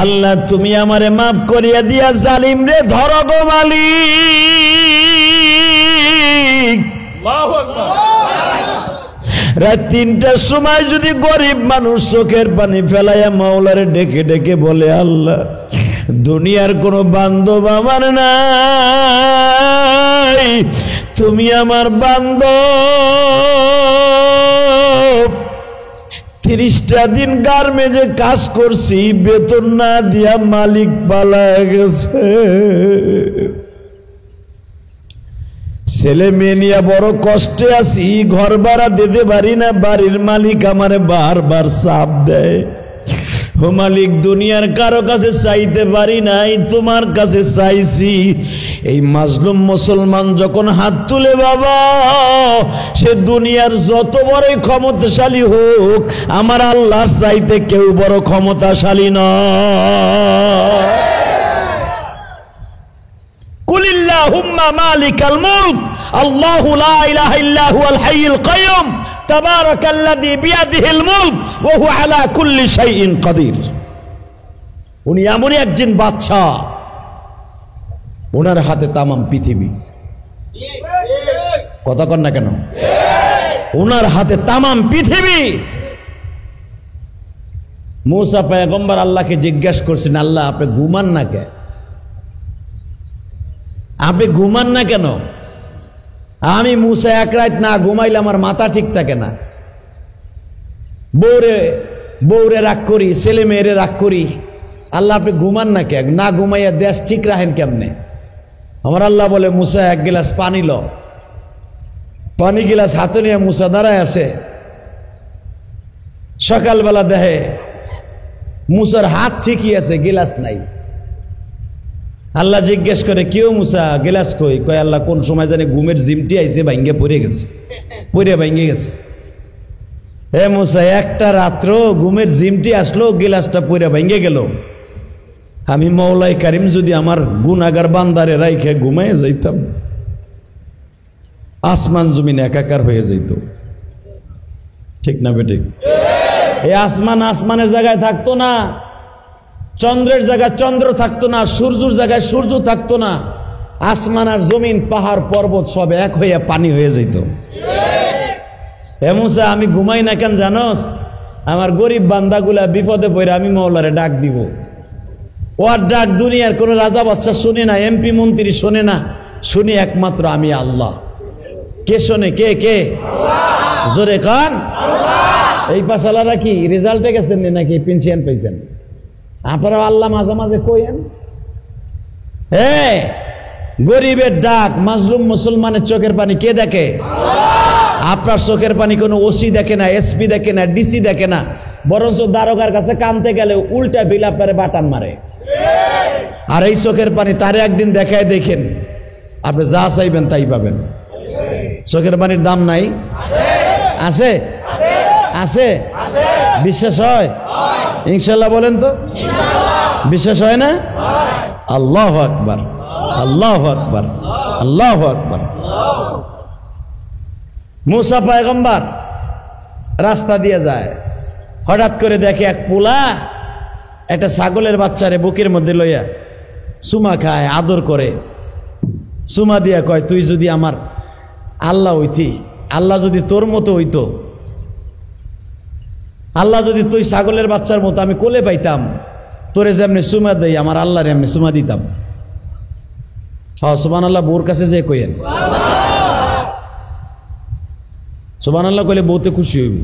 আল্লাহ তুমি আমারে মাফ করিয়া দিয়া জালিম রে ধরো গো মালিক। রাত ৩টার সময় যদি গরিব মানুষ চোখের পানি ফেলাইয়া মাওলারে ডেকে ডেকে বলে, আল্লাহ দুনিয়ার কোনো বান্ধব আমার নাই, তুমি আমার বান্ধব, ৩০টা দিন গার্মেন্টে কাজ করছি, বেতন না দিয়া মালিক পালায়া গেছে, ছেলে মেয়ে নিয়ে বড় কষ্টে আছি, ঘর ভাড়া দিতে পারি না, বাড়ির মালিক আমারে বারবার চাপ দেয়। ও মালিক দুনিয়ার কারো কাছে চাইতে পারি নাই, তোমার কাছে চাইছি। এই মাজলুম মুসলমান যখন হাত তুলে বাবা, সে দুনিয়ার যত বড়ই ক্ষমতাশালী হোক, আমার আল্লাহর চাইতে কেউ বড় ক্ষমতাশালী নয়। কুলিল্লাহুম্মা মালিকাল মুলক আল্লাহু লা ইলাহা ইল্লা হুয়াল হাইয়ুল কাইয়ুম তাবারাকাল্লাযী বিয়াদিহিল মুলক ওয়া হুয়া আলা কুল্লি শাইইন কাদির। উনি এমনই একজন বাদশা, ওনার হাতে তামাম পৃথিবী। কথা কন না কেন? ওনার হাতে তামাম পৃথিবী। মুসা পয়গম্বর আল্লাহকে জিজ্ঞাসা করছেন, আল্লাহ আপনি ঘুমান না কেন? আপনি ঘুমান না কেন? আমি মুসা এক রাত না ঘুমাইলে আমার মাথা ঠিক থাকে না, বউরে রাগ করি, ছেলে মেয়েরে রাগ করি, আল্লাহ আপনি ঘুমান না কে? না ঘুমাইয়া দেশ ঠিক রাখেন কেমনে? আমার আল্লাহ বলে, মুসা এক গিলাস পানি ল। পানি গিলাস হাতে নিয়ে মুসা দাঁড়ায় আছে। সকালবেলা দেখে মুসার হাত ঠিকই আছে, গিলাস নাই। আল্লাহ জিজ্ঞেস করে, কেউ মুসা গিলাস কই? কয় আল্লাহ কোন সময় জানে ঘুমের জিমটি আইছে, ভাঙ্গে পড়ে গেছে, ভাঙ্গে গেছে। হে মুসা, একটা রাত্র ঘুমের জিমটি আসলো, গিলাসটা পড়ে ভাঙ্গে গেল। আমি মওলাই কারিম যদি আমার গুনাহগার বান্দারে রাইখে ঘুমাইয়া যাইতাম, আসমান জমিন একাকার হয়ে যাইত। ঠিক না বেঠিক? এই আসমানের জায়গায় থাকতো না, চন্দ্রের জায়গায় চন্দ্র থাকতো না, সূর্যের জায়গায় সূর্য থাকতো না। আসমান আর জমিন, পাহাড় পর্বত সব এক হইয়া পানি হয়ে যেত। হে মুসা, আমি ঘুমাই না কেন জানোস? আমার গরিব বান্দাগুলা বিপদে পড়ে আমি মওলারে ডাক দিব। ওর ডাক দুনিয়ার কোন রাজা বাদশা শুনে না, এমপি মন্ত্রী শোনে না, শুনি একমাত্র আমি আল্লাহ। কে শোনে? কে কে? জোরে কান। এই পাশালারা কি রেজাল্টে গেছেন নাকি পেনশন পাইছেন? আপনারা আল্লাহ মাঝে মাঝে কইেন। গরিবের ডাক, মাজলুম মুসলমানের চোখের পানি কে দেখে? আপনার চোখের পানি কোনো ওসি দেখে না, এসপি দেখে না, ডিসি দেখে না, বরঞ্চ দারোগার কাছে কামতে গেলে উল্টা বিল আপনারে বাটান মারে। আর এই চোখের পানি তারে একদিন দেখায় দেখেন, আপনি যা চাইবেন তাই পাবেন। চোখের পানির দাম নাই? আছে, আছে। বিশ্বাস হয়? ইনশাল্লাহ বলেন তো। বিশ্বাস হয় না? আল্লাহু আকবার, আল্লাহু আকবার, আল্লাহু আকবার। মুসা পয়গম্বর রাস্তা দিয়ে যায়, হঠাৎ করে দেখে এক পোলা একটা ছাগলের বাচ্চারে বুকের মধ্যে লইয়া চুমা খায়, আদর করে। চুমা দিয়া কয়, তুই যদি আমার আল্লাহ হইতি, আল্লাহ যদি তোর মতো হইতো, আল্লাহ যদি তুই ছাগলের বাচ্চার মতো আমি কোলে পাইতাম, তোরে যেমনি চুমা দেই আমার আল্লাহরে এমনি চুমা দিতাম। হ্যাঁ সুবহানাল্লাহ। বউর কাছে যে কইেন সুবহানাল্লাহ কইলে বউতে খুশি হইব।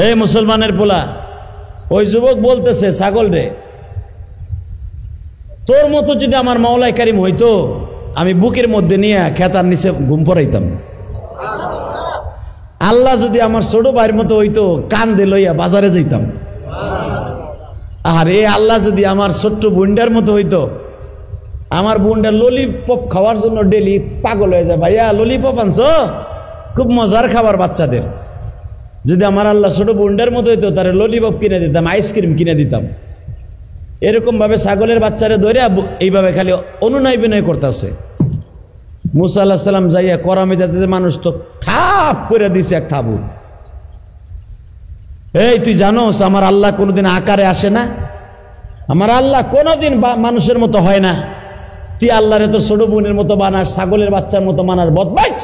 এই মুসলমানের পোলা, ওই যুবক বলতেছে ছাগল রে, তোর মতো যদি আমার মাওলাই কারিম হইতো আমি বুকের মধ্যে নিয়ে খেতার নিচে ঘুম পড়াইতাম। আল্লাহ যদি আমার ছোট ভাইয়ের মতো হইতো, কান্দে লইয়া বাজারে যাইতাম। আর এ আল্লাহ যদি আমার ছোট্ট বোনটার মতো হইতো, আমার বোনটা ললিপপ খাওয়ার জন্য ডেলি পাগল হয়ে যায়, ভাইয়া ললিপপ আনছো, খুব মজার খাবার বাচ্চাদের। যদি আমার আল্লাহ ছোট বোনটার মতো হইতো, তারে ললিপপ কিনে দিতাম, আইসক্রিম কিনে দিতাম। এরকম ভাবে ছাগলের বাচ্চারে ধরে এইভাবে খালি অনুনয় বিনয় করতেছে। মুসা আল্লাহ সাল্লাম যাইয়া করামে যাতে মানুষ তো থাপ করে দিছে এক থাবু। এই তুই জানোস আমার আল্লাহ কোনোদিন আকারে আসে না, আমার আল্লাহ কোনোদিন মানুষের মতো হয় না, তুই আল্লাহরে তো ছোট বোনের মতো বানাস, ছাগলের বাচ্চার মতো মানার বদমাইশ।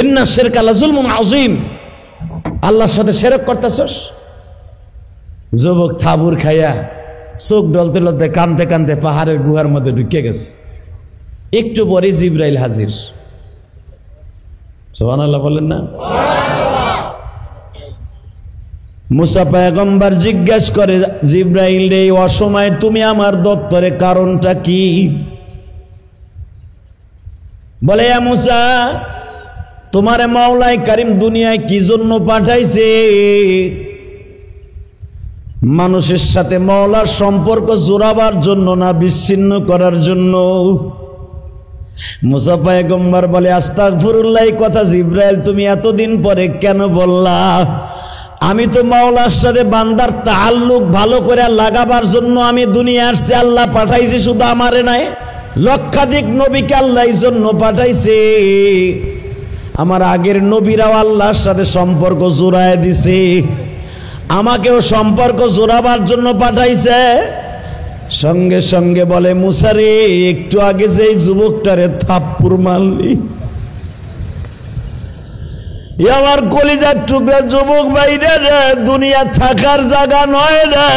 ইন্না শিরকা লাযুলমুন আযীম, আল্লাহর সাথে শিরক করতেছস। যুবক থাবুর খাইয়া চোখ ডলতে ডলতে কানতে কানতে পাহাড়ের গুহার মধ্যে ঢুকে গেছে। একটু পরে জিব্রাইল হাজির। সুবহানাল্লাহ বলেন না? মুসা পয়গম্বর জিজ্ঞেস করে, জিব্রাইল রে, অসময়ে তুমি আমার দপ্তরে কারণটা কি? বলে, ইয়া মুসা, তোমারে মাওলাই কারিম দুনিয়ায় কি জন্য পাঠাইছে? মানুষের সাথে মাওলার সম্পর্ক জোড়াবার জন্য না বিচ্ছিন্ন করার জন্য? মুসা পয়গম্বর বলে, আস্তাগফিরুল্লাহ, কথা জিব্রাইল তুমি এতদিন পরে কেন বললা? আমি তো মাওলার সাথে বান্দার তাআল্লুক ভালো করে লাগাবার জন্য আমি দুনিয়া আসছে। আল্লাহ পাঠাইছে শুধু আমারে নাই, লক্ষাধিক নবীকে আল্লাহ এই জন্য পাঠাইছে। আমার আগের নবীরাও আল্লাহর সাথে সম্পর্ক জোড়ায় দিছে, আমাকেও সম্পর্ক জোড়াবার জন্য পাঠাইছে। সঙ্গে সঙ্গে বলে, মুসা রে, একটু আগে যে যুবকটারে থাপ্পড় মারলি, আমার কলিজার টুকরা যুবক ভাইরা রে, দুনিয়া থাকার জায়গা নয় রে।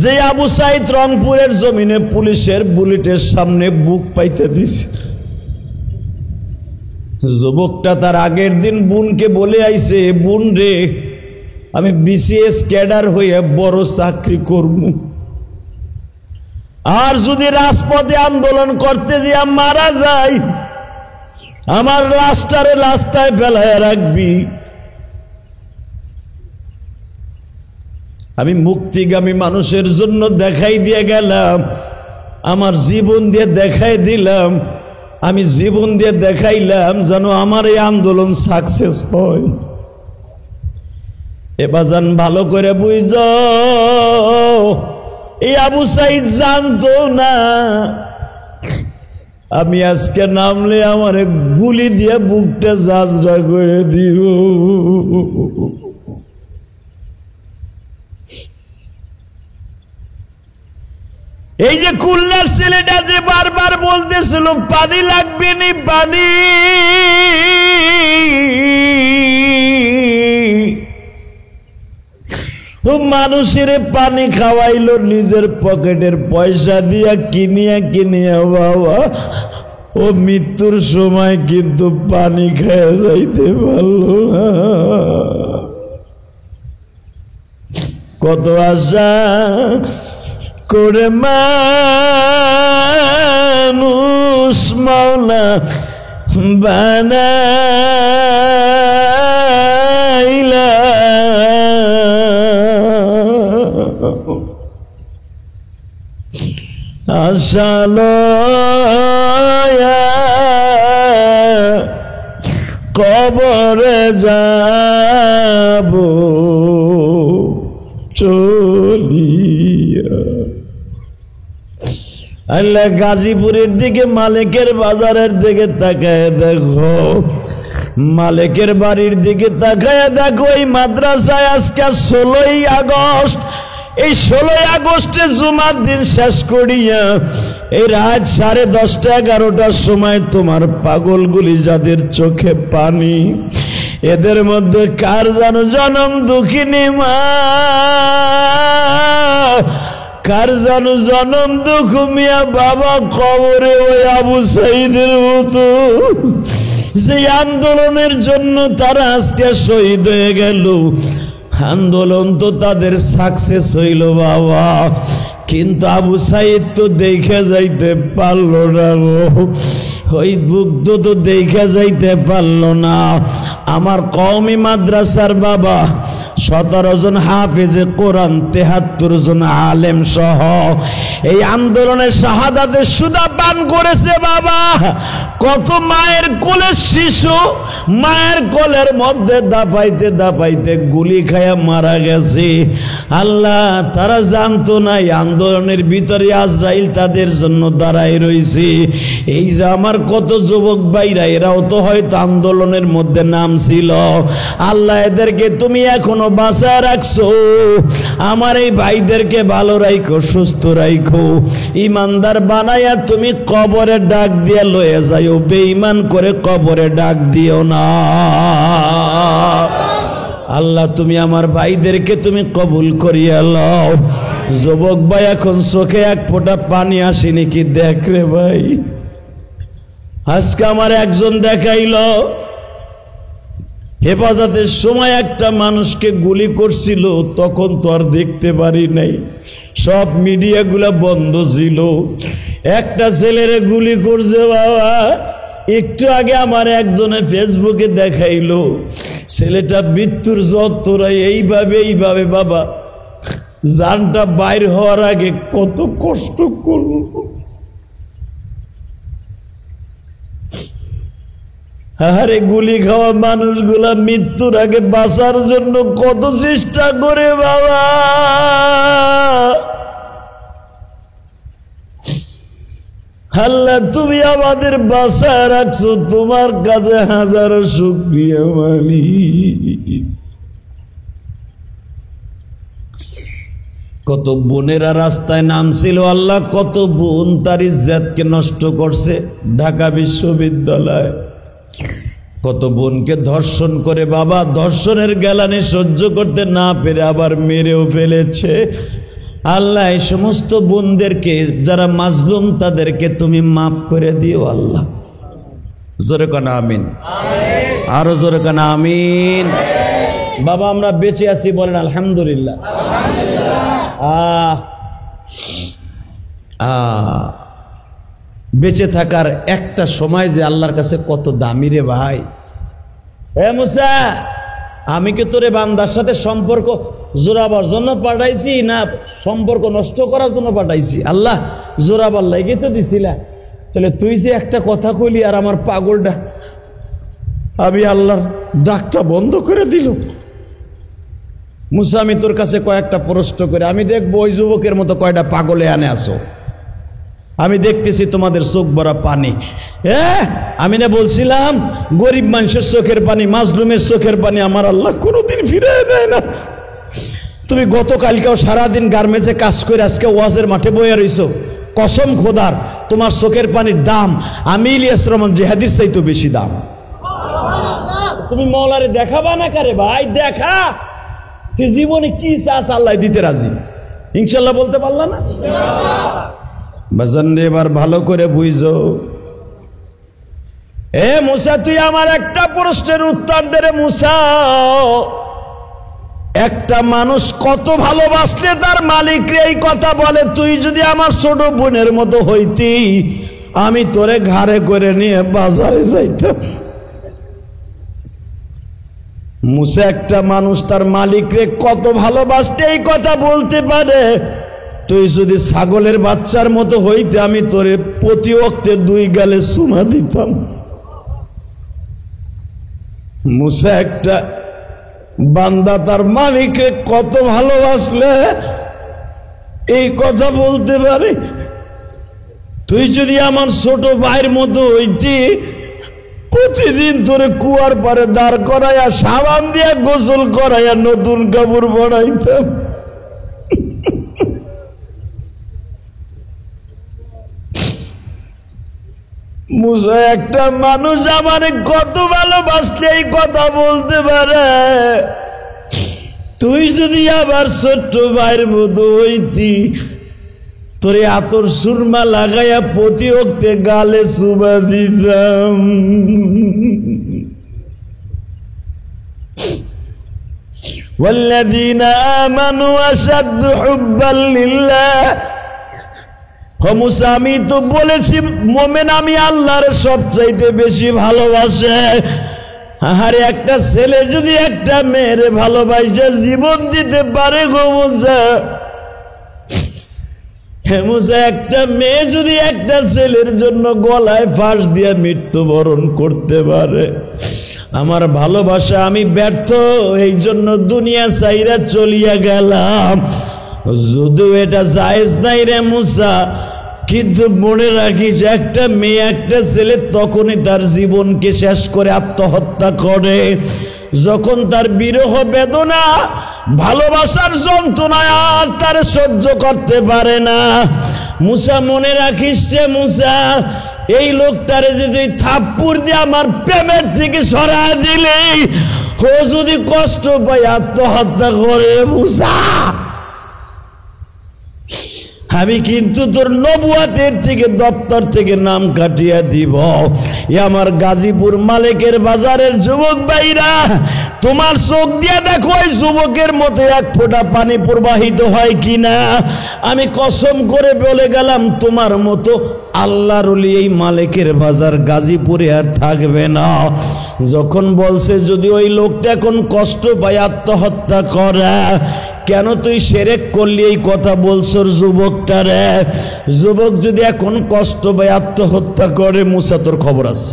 যে আবু সাইদ রংপুরের জমিনে পুলিশের বুলেটের সামনে বুক পাইতে দিছে, যুবকটা তার আগের দিন বোনকে বলে আইছে, বোন রে, আমি বিসিএস ক্যাডার হয়ে বড় চাকরি করব, আর যদি রাজপথে আন্দোলন করতে যে মারা যায়, আমার লাশটারে রাস্তায় ফেলায় রাখবি। আমি মুক্তিগামী মানুষের জন্য দেখাই দিয়ে গেলাম, আমার জীবন দিয়ে দেখাই দিলাম, আমি জীবন দিয়ে দেখাইলাম যেন আমার এই আন্দোলন সাকসেস হয়। এবার যান ভালো করে বুঝ, এই আবু সাইদ জানতো না আমি আজকে নামলে আমার গুলি দিয়ে বুকটা জাজরা করে দিব। এই যে খুলনার ছেলেটা যে বারবার বলতেছিল পানি লাগবে নি পানি, মানুষের পানি খাওয়াইলো নিজের পকেটের পয়সা দিয়া কিনিয়া কিনিয়া। বাবা, ও মৃত্যুর সময় কিন্তু পানি খেয়ে যাইতে পারলো না। কত আশা করে মানুষ মাওলা বানাইলা, আশালো কবরে যাব চলিয়া। আল্লাহ গাজীপুরের দিকে মালিকের বাজারের দিকে তাকায় দেখো, মালিকের বাড়ির দিকে তাকায় দেখো, এই মাদ্রাসায় আজকে 16ই আগস্ট। এই 16ই আগস্টে জুমার দিন শেষ করিয়া এই রাত 10:30-11টার সময় তোমার পাগলগুলি যাদের চোখে পানি, এদের মধ্যে কার যেন জনম দুঃখিনী মা, কার যেন জনম দুঃখ মিয়া বাবা কবরে ওই আবু সাইদের মতো যে আন্দোলনের জন্য তারা আজকে শহীদ হয়ে গেল। আন্দোলন তো তাদের সাকসেস হইল বাবা, কিন্তু আবু সাইদ তো দেখে যাইতে পারলো না গো, ওই মুগ্ধ তো দেখে যাইতে পারলো না। আমার কওমি মাদ্রাসার বাবা 17 জন হাফেজে কোরআন, 73 জন আলেম সহ এই আন্দোলনে শাহাদাতের সুদা পান করেছে বাবা। কত মায়ের কোলের শিশু মায়ের কোলের মধ্যে দাপাইতে দাপাইতে গুলি খায়া মারা গেছে। আল্লাহ, তারা জানতো না এই আন্দোলনের ভিতরে আজরাইল তাদের জন্য দাঁড়াই রয়েছে। এই যে আমার কত যুবক ভাইরা, এরাও তো হয়তো আন্দোলনের মধ্যে নাম ছিল। আল্লাহ, এদেরকে তুমি এখনো বাঁচায় রাখছো। আমার এই ভাইদেরকে ভালো রাখো, সুস্থ রাখো, ইমানদার বানায়া তুমি কবরে ডাক দিয়ে লয়ে যাইও, বেঈমান করে কবরে ডাক দিও না। আল্লাহ, তুমি আমার ভাইদেরকে তুমি কবুল করিয়া লও। যুবক ভাই, এখন চোখে এক ফোঁটা পানি আসেনি কি? দেখ রে ভাই, আজকে আমার একজন দেখাইল হেফাজতের সময় একটা মানুষকে গুলি করছিল, তখন তো আর দেখতে পারি নাই, সব মিডিয়াগুলা বন্ধ ছিল। একটা ছেলেরে গুলি করছে বাবা, একটু আগে আমার একজনে ফেসবুকে দেখাইলো, ছেলেটা মৃত্যুর যতরাই এইভাবে বাবা জানটা বাইর হওয়ার আগে কত কষ্ট করল। আরে গুলি খাওয়া মানুষগুলা মৃত্যুর আগে বাঁচার জন্য কত চেষ্টা করে বাবা। আল্লাহ, তুমি আমাদের বাঁচায় রাখছো, তোমার কাছে হাজারো শুকরিয়া মানি। কত বোনেরা রাস্তায় নামছিল আল্লাহ, কত বোন তার ইজ্জতকে নষ্ট করছে ঢাকা বিশ্ববিদ্যালয়। কত বোনকে ধর্ষণ করে বাবা, ধর্ষণের গ্যালানি সহ্য করতে না পেরে আবার মেরেও ফেলেছে। আল্লাহ, এই সমস্ত বোনদেরকে যারা মাজলুম তাদেরকে তুমি মাফ করে দিও আল্লাহ। জোরে কান আমিন, আরো জোরে কান আমিন। বাবা, আমরা বেঁচে আছি বলেন আলহামদুলিল্লাহ। বেঁচে থাকার একটা সময় যে আল্লাহর কাছে কত দামি রে ভাই। এ মুসা, আমি কি তোরে বান্দার সাথে সম্পর্ক জোরাবার জন্য পাঠাইছি না সম্পর্ক নষ্ট করার জন্য পাঠাইছি? আল্লাহ, জোরাবার লাগিয়ে তো দিছিলা, তাহলে তুই যে একটা কথা কইলি আর আমার পাগলটা, আমি আল্লাহর ডাকটা বন্ধ করে দিল। মুসা, আমি তোর কাছে কয়েকটা প্রশ্ন করে আমি দেখবো ওই যুবকের মতো কয়টা পাগলে আনে আসো। আমি দেখতেছি তোমাদের চোখ ভরা পানি। আমি না বলছিলাম গরিব মানুষের চোখের পানি, মাজলুমের চোখের পানি আমার আল্লাহ কোনোদিন ফিরিয়ে দেয় না। তুমি গতকালকেও সারাদিন গার্মেন্টসে কাজ করে আজকে ওয়াজের মাঠে বয়ে রইছো, কসম খোদার তোমার চোখের পানির দাম আমি ইলিয়াস রহমান জিহাদির চাইতে বেশি দাম। তুমি মওলারে দেখাবা না কারে ভাই? দেখা, তুই জীবনে কি চাস আল্লাহ দিতে রাজি, ইনশাল্লাহ বলতে পারলা না? বাজান, এবার ভালো করে বুঝো। এ মুসা, তুই আমার একটা প্রশ্নের উত্তর দে রে মুসা। একটা মানুষ কত ভালোবাসলে তার মালিক এই কথা বলে, তুই যদি আমার ছোট বোনের মতো হইতি আমি তোরে ঘাড়ে করে নিয়ে বাজারে যাইতাম। মুসা, একটা মানুষ তার মালিকরে কত ভালোবাসতে এই কথা বলতে পারে, তুই যদি ছাগলের বাচ্চার মতো হইতে আমি তোরে প্রতি ওয়াক্তে 2 গালে চুমা দিতাম। মুসা, একটা বান্দা তার মালিককে কত ভালোবাসলে এই কথা বলতে পারে, তুই যদি আমার ছোট ভাইয়ের মতো হইতি প্রতিদিন তোরে কুয়ার পারে দাঁড় করাইয়া সাবান দিয়া গোসল করাইয়া নতুন কাপড় পরাইতাম। মুসা, একটা মানুষ আমারে কত ভালোবাসলে এই কথা বলতে পারে, তুই যদি আবার ছোট্ট ভাইয়ের মতো হইতি তোরে আতর সুরমা লাগাইয়া প্রতি ওক্তে গালে চুমা দিতাম। ওয়াল্লাযীনা আমানু আশাদ্দু হুব্বাল লিল্লাহ। ও মুসা, আমি তো বলেছি মুমিন আমি আল্লাহর সবচাইতে বেশি ভালোবাসে। আরে একটা ছেলে যদি একটা মেয়ের ভালোবাসে জীবন দিতে পারে গো মুসা, হে মুসা, একটা মেয়ে যদি একটা ছেলের জন্য গলায় ফাঁস দিয়ে মৃত্যুবরণ করতে পারে, আমার ভালোবাসা আমি ব্যর্থ, এই জন্য দুনিয়া ছাইরা চলিয়া গেলাম। যদিও এটা জায়েজ নাই রে মুসা, কিন্তু মনে রাখিস একটা মেয়ে একটা ছেলে তখনই তার জীবনকে শেষ করে আত্মহত্যা করে যখন তার বিরহ বেদনা ভালোবাসার যন্ত্রণায় আর তার সহ্য করতে পারে না। মুসা মনে রাখিস রে মুসা, এই লোকটারে যদি থাপ্পড় দিয়ে আমার প্রেমের থেকে সরায় দিলে ও যদি কষ্ট পায় আত্মহত্যা করে মুসা, আমি কিন্তু তোর নবুয়াতের থেকে দপ্তর থেকে নাম কাটিয়ে দিব। আমার গাজীপুর মালিকের বাজারের যুবক ভাইরা, তোমার চোখ দিয়ে দেখো ওই যুবকের মতো এক ফোঁটা পানি প্রবাহিত হয় কিনা। আমি কসম করে বলে গেলাম তোমার মতো আল্লাহর ওলি এই মালিকের বাজার গাজীপুরে আর থাকবে না। যখন বলছে যদি ওই লোকটা এখন কষ্ট পায় আত্মহত্যা করে, কেন তুই শিরক করলি এই কথা বলছ যুবকটারে? যুবক যদি এখন কষ্ট পায় আত্মহত্যা করে, মুসা তোর খবর আছে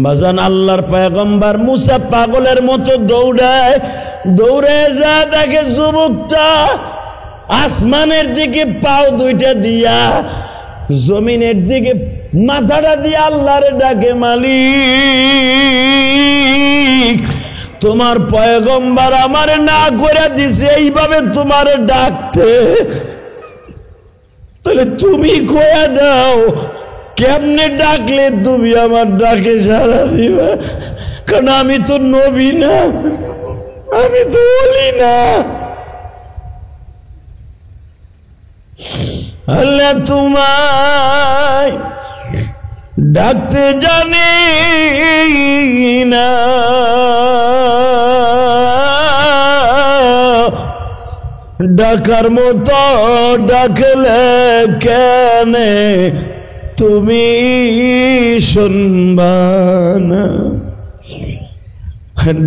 বাজান। আল্লাহর পয়গম্বর মুসা পাগলের মতো দৌড়ায়, দৌড়ে যা দেখে যুবকটা আসমানের দিকে পাও দুইটা দিয়া জমিনের দিকে মাথাটা দিয়ে আল্লাহরে ডাকে, মালিক তোমার পয়গম্বর আমারে না করে দিছে এইভাবে তোমার ডাকতে, তাহলে তুমি কয়া দাও কেমনে ডাকলে তুমি আমার ডাকে সাড়া দিবা? কারণ আমি তো নবী না, আমি তো বলি না। আল্লাহ তোমায় ডাকতে জানি না, ডাকার মতো ডাকলে কেনে তুমি শুনবা না,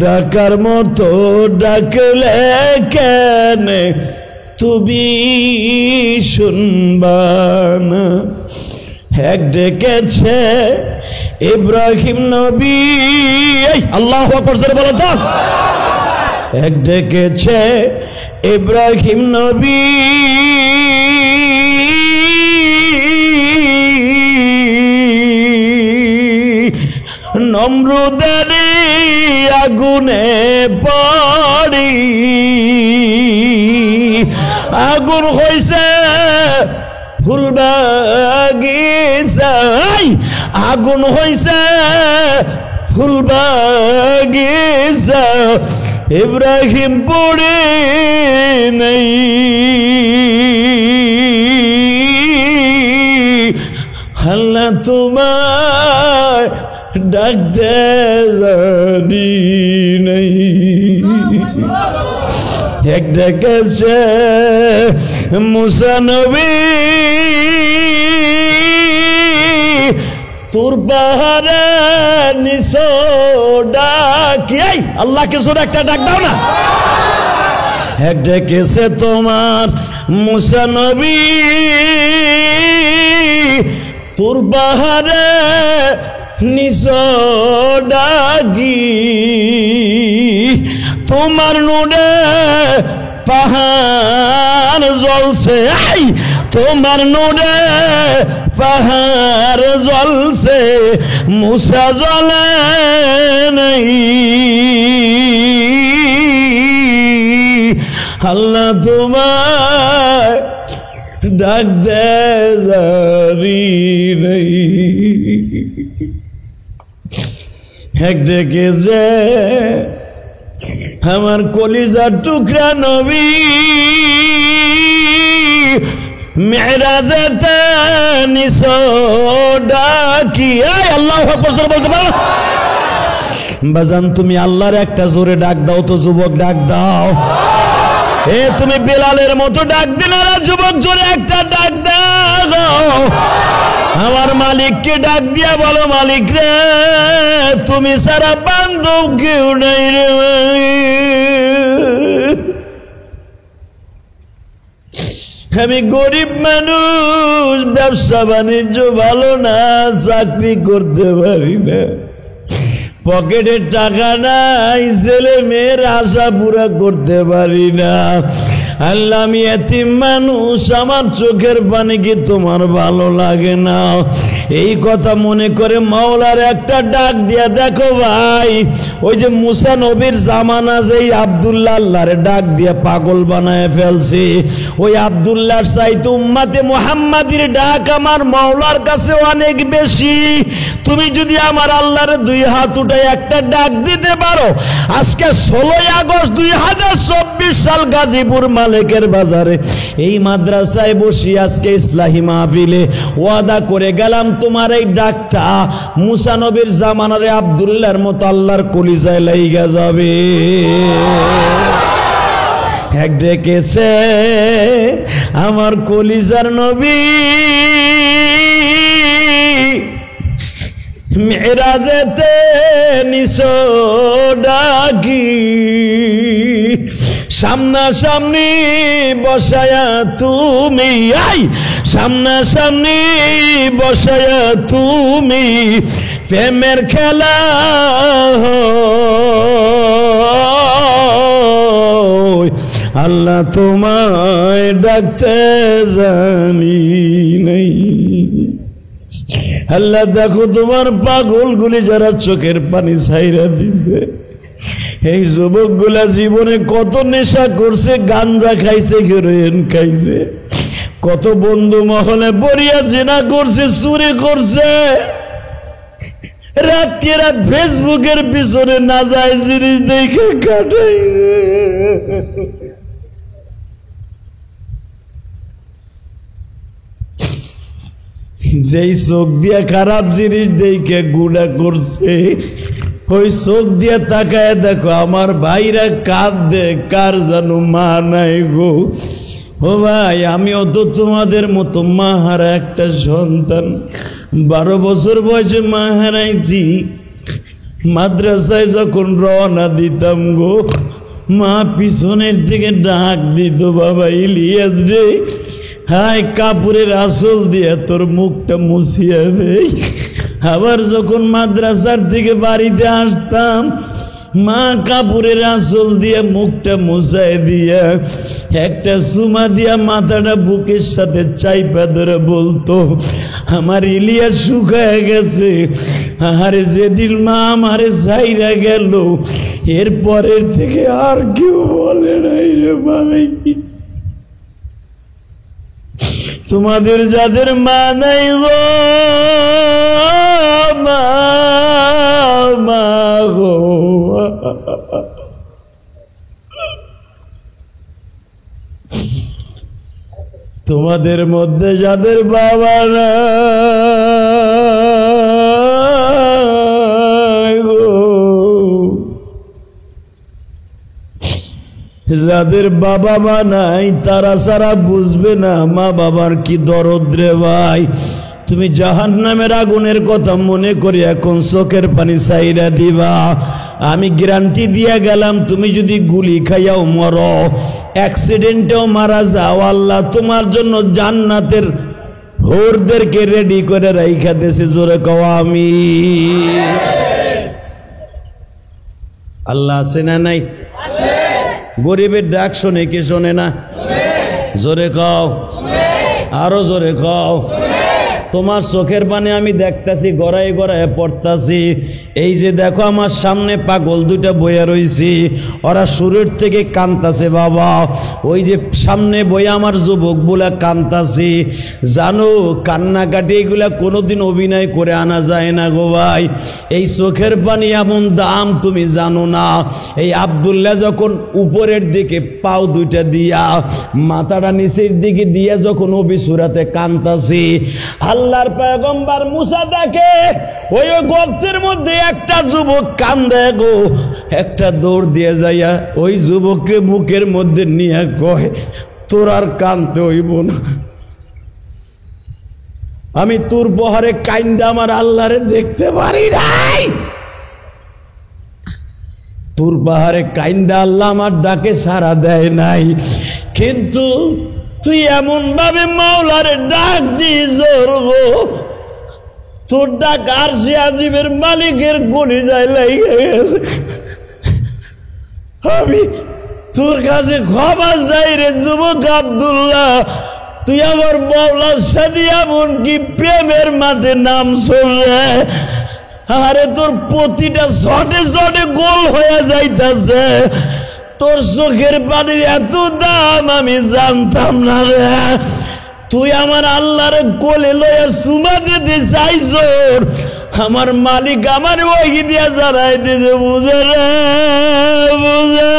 ডাকার মতো ডাকলে কেনে তুমি শুনবা না। এক ডেকেছে ইব্রাহিম নবী, আল্লাহু আকবার জোরে বলো তো। এক ডেকেছে ইব্রাহিম নবী, নমরুদের আগুনে পড়ি, আগুন হইছে ফুল বাগিচা, আগুন হইছে ফুল বাগিচা, ইব্রাহিম পড়ে নেই। আল্লাহ তোমায় ডাকতে জানি নাই। এক ডেকেছে মুসা নবী, তোর পাহাড়ে নিশো ডাকি, আল্লাহকে জোরে একটা ডাক দাও না। এক ডেকেছে তোমার মুসা নবী, তোর পাহাড়ে নিশো ডাকি, তোমার নুডে পাহাড় জ্বলছে, তোমার নুডে পাহাড় জ্বলছে, মুসা জ্বলে নাই। আল্লাহ তোমায় ডাকতে জানি নাই। এক ডেকেছে আমার কলিজার টুকরা নবী, মেরাজেতে নিশো ডাকি, আল্লাহু আকবার বলতে পারো। বাজান তুমি আল্লাহর একটা জোরে ডাক দাও তো যুবক, ডাক দাও। এ তুমি বেলালের মতো ডাক দিলে না যুবক, জোরে একটা ডাক দাও। আমার মালিককে ডাক দিয়া বলো, মালিক রে তুমি সারা বান্ধব কেউ নাই রে। আমি গরিব মানুষ, ব্যবসা বাণিজ্য ভালো না, চাকরি করতে পারি না, পকেটে টাকা নাই, ছেলে মেয়ের আশা পুরা করতে পারি না। আল্লাহ আমি এতিম মানুষ, আমার চোখের পানি কি তোমার ভালো লাগে না? এই কথা মনে করে মাওলার একটা ডাক দিয়া দেখো ভাই, ওই যে মুসা নবীর জামানা যেই আব্দুল্লাহ আল্লাহর ডাক দিয়া পাগল বানায় ফেলছে, ওই আব্দুল্লাহর চাইতে উম্মতে মুহাম্মাদির ডাক আমার মাওলার কাছে অনেক বেশি। তুমি যদি আমার আল্লাহর দুই হাত উঠায় একটা ডাক দিতে পারো, আজকে 16 আগস্ট 2024 সাল গাজীপুর মালেকের বাজারে এই মাদ্রাসায় বসি আজকে ইসলাহি মাহফিলে ওয়াদা করে গেলাম, তোমার এই ডাকটা মুসা নবীর জামানারে আব্দুল্লাহর মতো আল্লাহর কলিজায় লাইগা যাবে। এক ডেকেছে আমার কলিজার নবী, মেরাজেতে নিছো ডাকি, সামনাসামনি বসায়া তুমি, আই সামনাসামনি বসায়া তুমি প্রেমের খেলা আল্লাহ তোমায় ডাকতে জানি নাই। আল্লাহ দেখো তোমার পাগল গুলি যারা চোখের পানি ছাইরা দিছে, এই যুবক গুলা জীবনে কত নেশা করছে, গাঞ্জা খাইছে, হেরোইন খাইছে, কত বন্ধু মহলে বরিয়া জিনা করছে, চুরি করছে, রাতকে রাত ফেসবুকের পিছনে না যায় জিনিস দেখে কাটাইছে। যেই চোখ দিয়া খারাপ জিনিস দেখে গুণা করছে, ওই চোখ দিয়া তাকায় দেখো আমার ভাইরা কাঁদে, কার জানো মা নাই গো। ও ভাই আমিও তো তোমাদের মতো মা হারা একটা সন্তান, 12 বছর বয়সে মা হারাইছি। মাদ্রাসায় যখন রওনা দিতাম গো, মা পিছনের দিকে ডাক দিত, বাবা ইলিয়াস রে, হাই কাপড়ের আঁচল দিয়ে তোর মুখটা মুছিয়ে দেই। আবার যখন মাদ্রাসার থেকে বাড়িতে আসতাম, মা কাপড়ের আঁচল দিয়ে মুখটা মুছায় দিয়া একটা চুমা দিয়া মাথাটা বুকের সাথে চাইপা ধরে বলতো, আমার ইলিয়াস শুকায় গেছে। আরে যেদিন মা আমারে চাইরা গেল, এরপরের থেকে আর কেউ বলে নাই রে ভাই। তোমাদের যাদের মা নাই গো, মা গো, তোমাদের মধ্যে যাদের বাবা নাই গো, যাদের বাবা মা নাই, তারা সারা বুঝবে না মা বাবার কি দরদ রে ভাই। তুমি জাহান্নামের আগুনের কথা মনে করি এখন চোখের পানি ছাইরা দিবা। আমি গ্যারান্টি দিয়া গেলাম, তুমি যদি গুলি খাইয়াও মরো, অ্যাক্সিডেন্টেও মারা যাও, আল্লাহ তোমার জন্য জান্নাতের হোরদেরকে রেডি করে রাইখা দেশে। জোরে কও আমিন। আল্লাহ আছে না নাই? গরিবের ডাক শোনে কি শোনে না? জোরে কও, আরো জোরে কও। তোমার চোখের পানে আমি দেখতাছি, গড়াই গড়ায় পড়তাছি। এই যে দেখো আমার সামনে পাগল দুইটা বইয়া রইছি, ওরা শুরুর থেকে কান্তাছে বাবা। ওই যে সামনে বইয়া আমার যুবক বলে কান্তাছি। জানো কান্নাকাটি এগুলা কোনোদিন অভিনয় করে আনা যায় না গো ভাই। এই চোখের পানি এমন দাম তুমি জানো না। এই আব্দুল্লাহ যখন উপরের দিকে পাও দুইটা দিয়া, মাথাটা নিচের দিকে দিয়া যখন অবিসুরাতে কান্তাছি, আল্লাহ আল্লাহর পয়গম্বর মুসা ডাকে, ওই গর্তের মধ্যে একটা যুবক কান্দে গো। একটা দৌড় দিয়ে যাইয়া ওই যুবককে বুকের মধ্যে নিয়ে কয়, তোর আর কান্দতে হইব না, আমি তোর বহারে কাইন্দা আমার আল্লাহরে দেখতে পারি নাই। তোর পাহাড়ে কাইন্দা আল্লাহ আমার ডাকে সাড়া দেয় নাই, কিন্তু তুই এমন ভাবে মাওলারে ডাক দিস, তোর ডাক আরশে আজিমের মালিকের কলিজায় লেগে গেছে। আমি তোর কাছে ক্ষমা চাই রে যুবক আব্দুল্লাহ, তুই আমার মাওলার সাথে এমনকি প্রেমের মাঠে নাম চললে, আরে তোর প্রতিটা শটে শটে গোল হয়ে যাইতাছে। তোর চোখের পানির এত দাম আমি জানতাম না রে। তুই আমার আল্লাহর কোলে লইয়া সুমা দিতে চাইছ, আমার মালিক আমার ওই দিয়া জানাই দিছে, বুঝে রে বুঝে।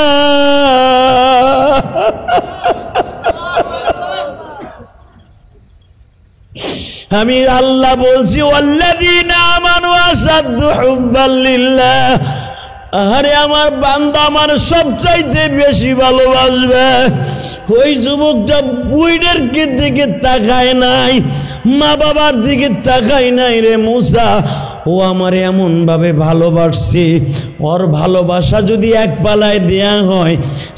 আমি আল্লাহ বলছি, ওয়াল্লাযীনা আমানু আশাদ্দু হুব্বাল লিল্লাহ, আরে আমার বান্দা আমার সবচাইতে বেশি ভালোবাসবে। ওই যুবকটা বুইনের দিকে তাকায় নাই, মা বাবার দিকে তাকায় নাই রে মুসা। ও আমার এমন ভাবে ভালোবাসছে, ওর ভালোবাসা যদি এক পালায় দেয়া হয়,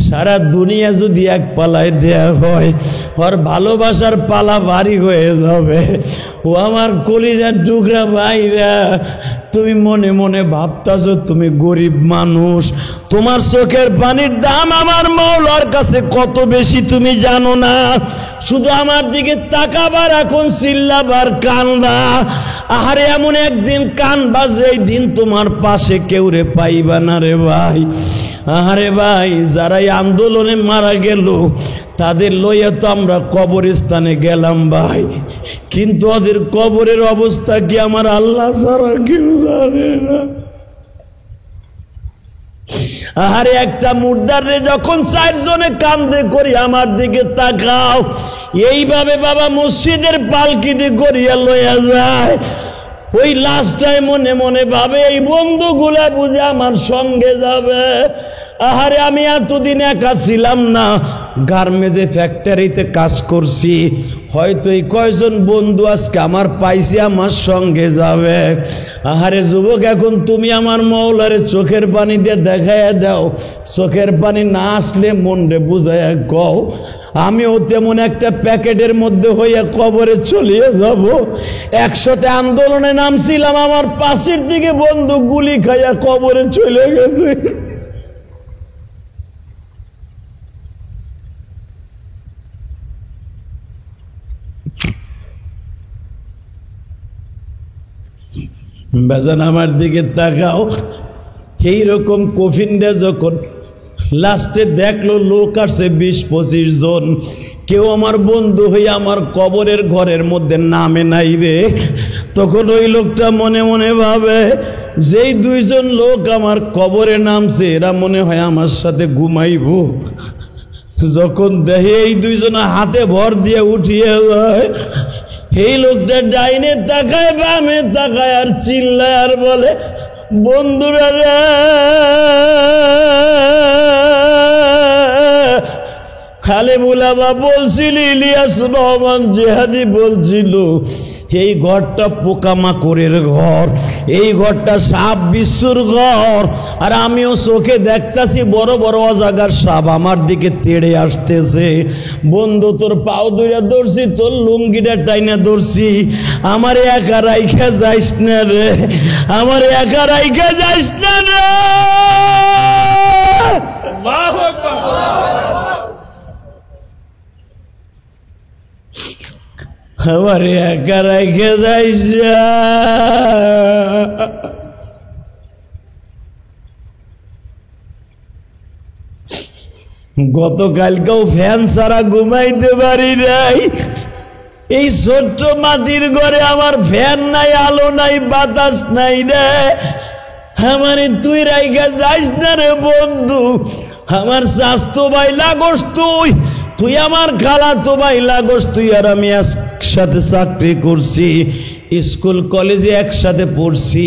সারা দুনিয়া যদি এক পালায় দেয়া হয়, ওর ভালোবাসার পালা ভারী হয়ে যাবে। ও আমার কলিজার টুকরা ভাইরা, তুমি মনে মনে ভাবতাছো তুমি গরিব মানুষ, তোমার চোখের পানির দাম আমার মাওলার কাছে কত বেশি তুমি জানো না। শুধু আমার দিকে তাকাবার, এখন চিল্লাবার, কান্দা। আহারে এমন একদিন কানবা যেই দিন তোমার পাশে কেউ রে পাইবা না রে ভাই। আহারে ভাই, যারাই আন্দোলনে মারা গেল তাদের লইয়া তো আমরা কবরস্থানে গেলাম ভাই, কিন্তু ওদের কবরের অবস্থা কি আমার আল্লাহ ছাড়া কেউ জানে না। আহারে একটা মুর্দারে যখন 4 জনে কান্দে করি আমার দিকে তাকাও, এইভাবে বাবা মসজিদের পালকিতে করিয়া লইয়া যায়। ওই লাস্টটায় মনে মনে ভাবে এই বন্ধুগুলা বুঝে আমার সঙ্গে যাবে। আহারে আমি এতদিন একা ছিলাম না, গার্মেন্টে ফ্যাক্টরিতে কাজ করছি, হয়তো এই কয়জন বন্ধু আজকে আমার পাইছি আমার সঙ্গে যাবে। আহারে যুবক, এখন তুমি আমার মাওলারে চোখের পানি দিয়ে দেখাইয়া দাও, চোখের পানি না আসলে মনরে বুঝাইয়া কও আমিও তেমন একটা প্যাকেটের মধ্যে হইয়া কবরে চলিয়ে যাব। 100তে আন্দোলনে নামছিলাম, আমার পাশের দিকে বন্ধু গুলি খাইয়া কবরে চলে গেছে। বেজান আমার দিকে তাকাও, এইরকম কফিনটা যখন লাস্টে দেখলো লোক আসছে 20-25 জন, কেউ আমার বন্ধু হয়ে আমার কবরের ঘরের মধ্যে নামে নাই রে। তখন ওই লোকটা মনে মনে ভাবে, যেই 2 জন লোক আমার কবরে নামছে এরা মনে হয় আমার সাথে ঘুমাইব। যখন দেখে এই 2 জন হাতে ভর দিয়ে উঠিয়ে যায়, এই লোকটা ডাইনে তাকায় বামে তাকায় আর চিল্লায় আর বলে, বন্ধুরা রে, খালেমুল আবা বলছিল, ইলিয়াস রহমান জেহাদি বলছিল, এই ঘরটা পোকামাকড়ের ঘর, এই ঘরটা সাপ বিশ্বর ঘর। আর আমিও চোখে দেখতাছি বড় বড় অজাগার সাপ আমার দিকে তেড়ে আসতেছে। বন্ধু, তোর পাও ধরে ধরছি, তোর লুঙ্গিটা টাইনা ধরছি, আমার একা রাইখা যাইস না রে, আমার একা রাইখা যাইস না রে, আমার একা রেখে যাইস। গতকালকেও ফ্যান ছাড়া ঘুমাইতে পারি নাই। এই ছোট্ট মাটির ঘরে আমার ফ্যান নাই, আলো নাই, বাতাস নাই রে। আমার তুই রাইখা যাইস না রে বন্ধু, আমার স্বাস্থ্য ভাই লাগস তুই। তুই আমার খালাতো ভাই লাগোস, তুই আর আমি একসাথে চাকরি করছি, স্কুল কলেজে একসাথে পড়ছি,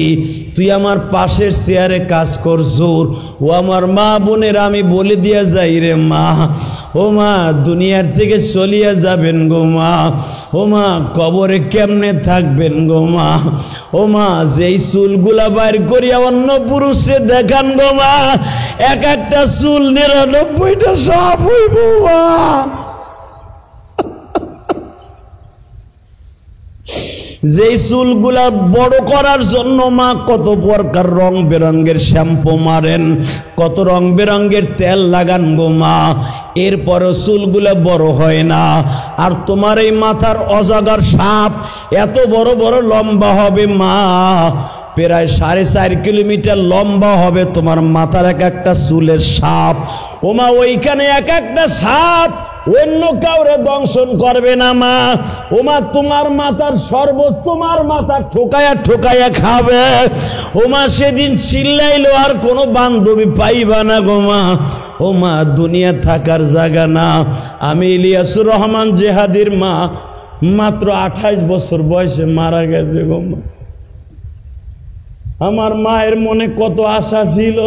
তুই আমার পাশের চেয়ারে কাজ করছো। ও আমার মা বোনের আমি বলে দিয়া যাই রে মা, ও মা দুনিয়ার থেকে চলিয়া যাবেন গো মা, ও মা কবরে কেমনে থাকবেন গো মা, ও মা যেই চুলগুলা বাইর করিয়া অন্য পুরুষে দেখান গো মা, এক একটা চুল 99টা সাপ হইব মা। যেই চুলগুলা বড় করার জন্য মা কত প্রকার রং বেরঙ্গের শ্যাম্পু মারেন, কত রং বেরঙ্গের তেল লাগান গো মা, এরপরও চুলগুলা বড় হয় না। আর তোমার এই মাথার অজাগার সাপ এত বড় বড় লম্বা হবে মা, প্রায় 4.5 কিলোমিটার লম্বা হবে তোমার মাথার এক একটা চুলের সাপ। ও মা ওইখানে এক একটা সাপ অন্য কাউরে দংশন করবে না মা, ও মা তোমার মাথার শরবত তোমার মাথা ঠোকায়া ঠোকায়া খাবে। ও মা সেদিন চিল্লাইলো আর কোনো বান্ধবী পাইবা না গো মা, ও মা দুনিয়া থাকার জায়গা না। আমি ইলিয়াসুর রহমান জেহাদির মা মাত্র 28 বছর বয়সে মারা গেছে গো মা। আমার মায়ের মনে কত আশা ছিল,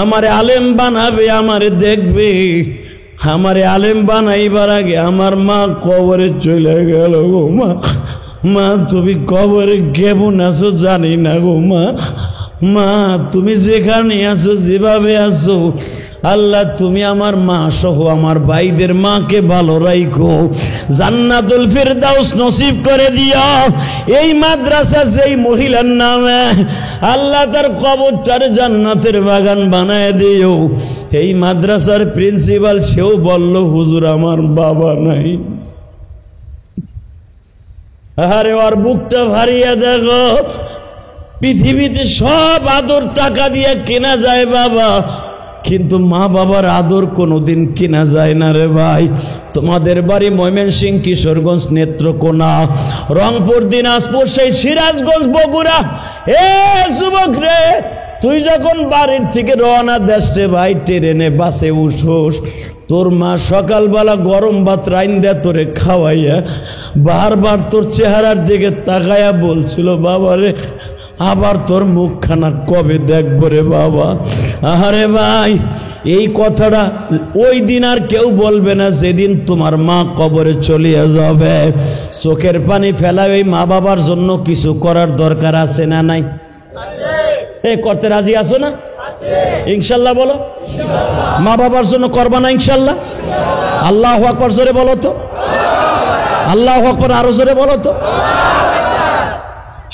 আমারে আলেম বানাবে, আমারে দেখবে। আমারে আলেম বানাইবার আগে আমার মা কবরে চলে গেল গো মা। মা তুমি কবরে কেমন আছো জানি না গো মা। মা তুমি যেখানে আছো, যেভাবে আছো, আল্লাহ তুমি আমার মা সহ আমার ভাইদের মাকে ভালো রাখো, জান্নাতুল ফিরদাউস নসিব করে দিও। এই মাদ্রাসা যেই মহিলার নামে, আল্লাহ তার কবরটার জান্নাতের বাগান বানায় দিও। এই মাদ্রাসার প্রিন্সিপাল সেও বলল হুজুর আমার বাবা নাই। আরে ওর বুকটা ভারিয়া দেখো, পৃথিবীতে সব আদর টাকা দিয়ে কেনা যায় বাবা, কিন্তু মা বাবার আদর কোনোদিন কেনা যায় না রে ভাই। তোমাদের বাড়ি ময়মনসিংহ, কিশোরগঞ্জ, নেত্রকোনা, রংপুর, দিনাজপুর, সেই সিরাজগঞ্জ, বগুড়া। এ যুবক রে, তুই যখন বাড়ির থেকে রওনা দেশ রে ভাই, ট্রেনে বাসে উঠোস, তোর মা সকালবেলা গরম ভাত রাইন্দা তোরে খাওয়াইয়া বারবার তোর চেহারার দিকে তাকাইয়া বলছিল বাবা রে আবার তোর মুখখানা কবে দেখবো রে বাবা। আরে ভাই এই কথাটা ওই দিন আর কেউ বলবে না যেদিন তোমার মা কবরে চলিয়া যাবে। চোখের পানি ফেলায় ওই মা বাবার জন্য কিছু করার দরকার আছে না নাই? এই করতে রাজি আছো না? ইনশাল্লাহ বলো। মা বাবার জন্য করবা না ইনশাল্লাহ? আল্লাহু আকবার জোরে বলো তো, আল্লাহু আকবার আরো জোরে বলো তো।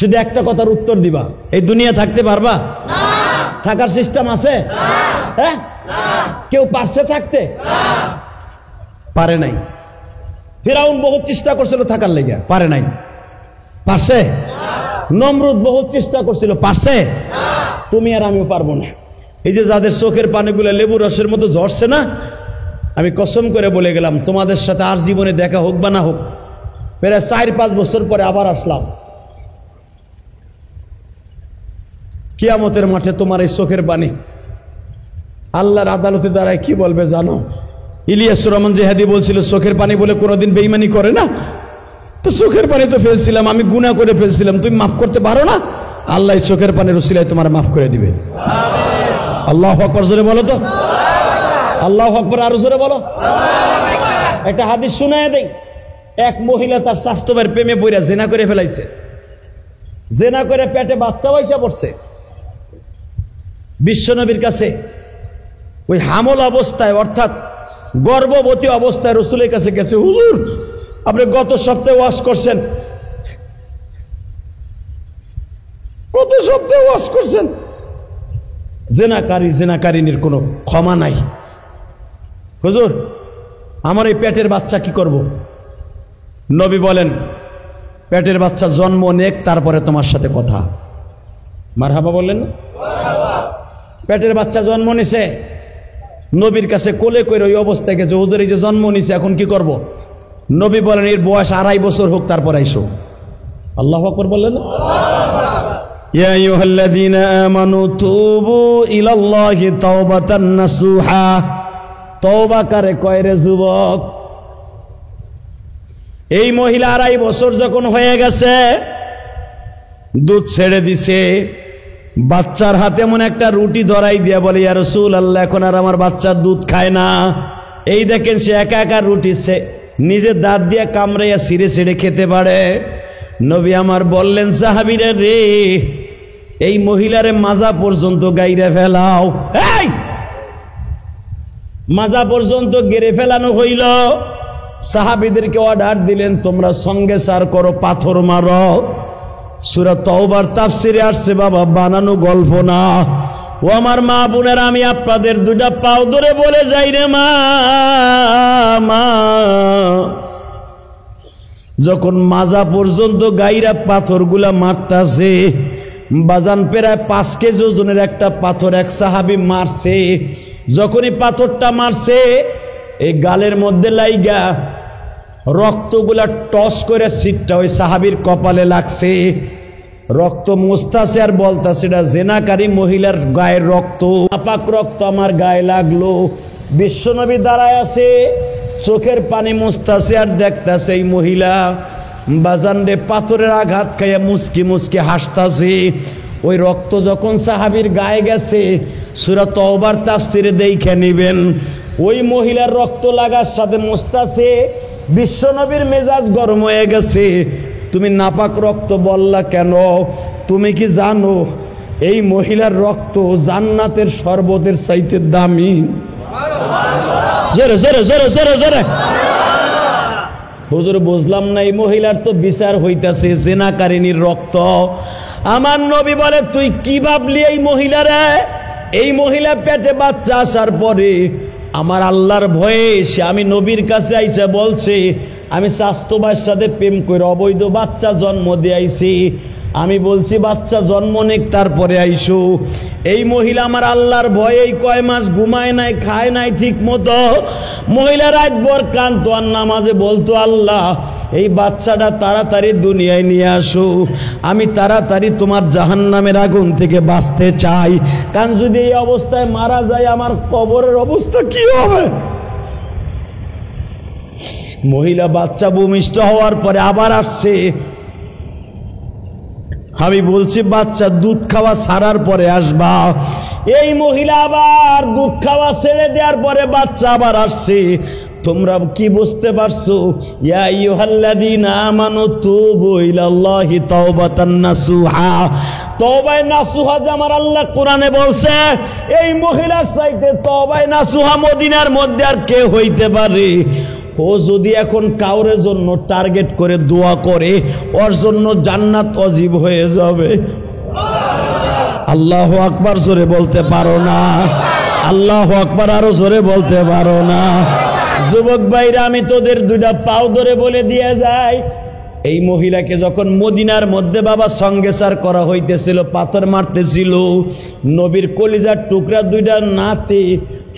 শুধু একটা কথার উত্তর দিবা, এই দুনিয়া থাকতে পারবা? থাকার সিস্টেম আছে? হ্যাঁ, কেউ পারছে থাকতে? পারে নাই। ফিরাউন বহুত চেষ্টা করছিল থাকার লেগে, পারে নাই। পারছে? নমরুদ বহুত চেষ্টা করছিল, পারছে? তুমি আর আমিও পারবো না। এই যে যাদের চোখের পানিগুলো লেবু রসের মতো ঝরছে না, আমি কসম করে বলে গেলাম তোমাদের সাথে আর জীবনে দেখা হোক বা না হোক, প্রায় 4-5 বছর পরে আবার আসলাম। কিয়ামতের মাঠে তোমার এই চোখের পানি আল্লাহর আদালতে দাঁড়ায় কি বলবে জানো? ইলিয়াসুর রহমান জেহাদি বলছিল চোখের পানি বলে কোনোদিন বেঈমানি করে না। তো চোখের পানি তো ফেলছিলাম, আমি গুনাহ করে ফেলছিলাম, তুমি মাফ করতে পারো না? আল্লাহ চোখের পানির উসিলায় তোমার মাফ করে দিবে। আল্লাহু আকবার জোরে বলো তো, আল্লাহু আকবার আরো জোরে বলো। একটা হাদিস শুনায় দেই। এক মহিলা তার স্বাস্থ্য ভাইয়ের প্রেমে পড়ে জিনা করে ফেলাইছে, জিনা করে পেটে বাচ্চা হইসা পড়ছে। বিশ্বনবীর কাছে ওই হামল অবস্থায় অর্থাৎ গর্ভবতী অবস্থায় রসুলের কাছে গেছে, হুজুর আপনি গত সপ্তাহে ওয়াজ করছেন, গত সপ্তাহে ওয়াজ করছেন জেনাকারিনীর কোনো ক্ষমা নাই। হুজুর আমার এই পেটের বাচ্চা কি করব? নবী বলেন পেটের বাচ্চা জন্ম নেক, তারপরে তোমার সাথে কথা। মারহাবা বললেন না? পেটের বাচ্চা জন্ম নিছে, নবীর কাছে কোলে করে ওই অবস্থায় গেছে, হুজুর এই যে জন্ম নিছে এখন কি করব? নবী বলেন এর বয়স 2.5 বছর হোক, তারপর আইসো। আল্লাহু আকবার বললেন না? ইয়া আইয়ুহাল্লাযীনা আমানু তুবু ইলাল্লাহি তাওবাতান নাসুহা, তওবা কারে কয় রে যুবক? এই মহিলা 2.5 বছর যখন হয়ে গেছে, দুধ ছেড়ে দিছে, বাচ্চার হাতে এমন একটা রুটি ধরাই দিয়া বলে, ইয়া রাসূলুল্লাহ, এখন আর আমার বাচ্চা দুধ খায় না। এই দেখেন সে একা একা রুটি নিজের দাঁত দিয়ে কামড়াইয়া ছিঁড়ে ছিঁড়ে খেতে পারে। নবী আমার বললেন, সাহাবীরা রে, এই মহিলারে মাজা পর্যন্ত গাইরে ফেলাও। এই মাজা পর্যন্ত গেড়ে ফেলানো হইল। সাহাবীদেরকে অর্ডার দিলেন, তোমরা সঙ্গে সার করো, পাথর মারো। সূরা তাওবার তাফসিরে আসছে বাবা, বানানো গল্প না। ও আমার মা বোনেরা, আমি আপনাদের 2টা পাও ধরে বলে যাই রে মা, যখন মাজা পর্যন্ত গাইরা পাথরগুলা মারতাছে, বাজান প্রায় 5 কেজি ওজনের একটা পাথর এক সাহাবী মারছে। যখনই পাথরটা মারছে, এই গালের মধ্যে লাইগা রক্তগুলা টস করে সিটটা ওই সাহাবীর কপালে লাগছে। রক্ত মুছতাছে আর বলতাছে, এটা জেনাকারী মহিলার গায়ের রক্ত, নাপাক রক্ত আমার গায়ে লাগলো। বিশ্বনবী দাঁড়ায় আছে, চোখের পানি মুছতাছে আর দেখতাছে এই মহিলা বাজান রে পাথরের আঘাত খাইয়া মুচকি মুচকি হাসতাছে। ওই রক্ত যখন সাহাবীর গায়ে গেছে, সূরা তাওবার তাফসিরে দেখে নিবেন, ওই মহিলার রক্ত লাগার সাথে মুছতাছে। বিশ্বনবীর মেজাজ গরম হয়ে গেছে, তুমি নাপাক রক্ত বললা কেন? তুমি কি জানো এই মহিলার রক্ত জান্নাতের শরবতের চাইতে দামি? জোরে জোরে জোরে জোরে জোরে। হুজুর বুঝলাম না, এই মহিলার তো বিচার হইতাছে, জেনাকারিনীর রক্ত। আমার নবী বলে, তুই কি ভাবলি এই মহিলারে? এই মহিলা পেটে বাচ্চা আসার পরে আমার আল্লাহর ভয়ে সে আমি নবীর কাছে আইসা বলছে, আমি স্বাস্থ্যবার সাথে প্রেম করে অবৈধ বাচ্চা জন্ম দিয়ে আইছি। আমি বলছি বাচ্চা জন্ম নেক, তারপরে আইসো। এই মহিলা আমার আল্লাহর ভয়ে এই কয় মাস ঘুমায় নাই, খায় নাই ঠিক মতো। মহিলা রাতভর কাঁদতো আর নামাজে বলতো, আল্লাহ এই বাচ্চাটা তাড়াতাড়ি দুনিয়ায় নিয়ে আসো, আমি তাড়াতাড়ি তোমার জাহান্নামের আগুন থেকে বাঁচতে চাই। কারণ যদি এই অবস্থায় মারা যায়, আমার কবরের অবস্থা কি হবে? মহিলা বাচ্চা ভূমিষ্ঠ হওয়ার পরে আবার আসছে। আমি বলছি বাচ্চা দুধ খাওয়া ছাড়ার পরে আসবা। এই মহিলা আবার দুধ খাওয়া ছেড়ে দেওয়ার পরে বাচ্চা আবার আসছে। তোমরা কি বুঝতে পারছো? ইয়া আইয়ুহাল্লাযীনা আমানু তুবু ইলাল্লাহি তাওবাতান নাসুহা। তওবায়ে নাসুহা যে আমার আল্লাহ কোরআনে বলছে, এই মহিলার চাইতে তওবায়ে নাসুহা মদিনার মধ্যে আর কে হইতে পারে? ও যদি এখন কাউরের জন্য টার্গেট করে দোয়া করে, ওর জন্য জান্নাত অজীব হয়ে যাবে। আল্লাহু আকবার জোরে বলতে পারো না? আল্লাহু আকবার আরো জোরে বলতে পারো না? যুবক ভাইরা, আমি তোদের 2টা পাও ধরে বলে দিয়ে যাই, এই মহিলাকে যখন মদিনার মধ্যে বাবা সঙ্গেসার করা হইতেছিল, পাথর মারতেছিল, নবীর কলিজার টুকরা 2টা নাতি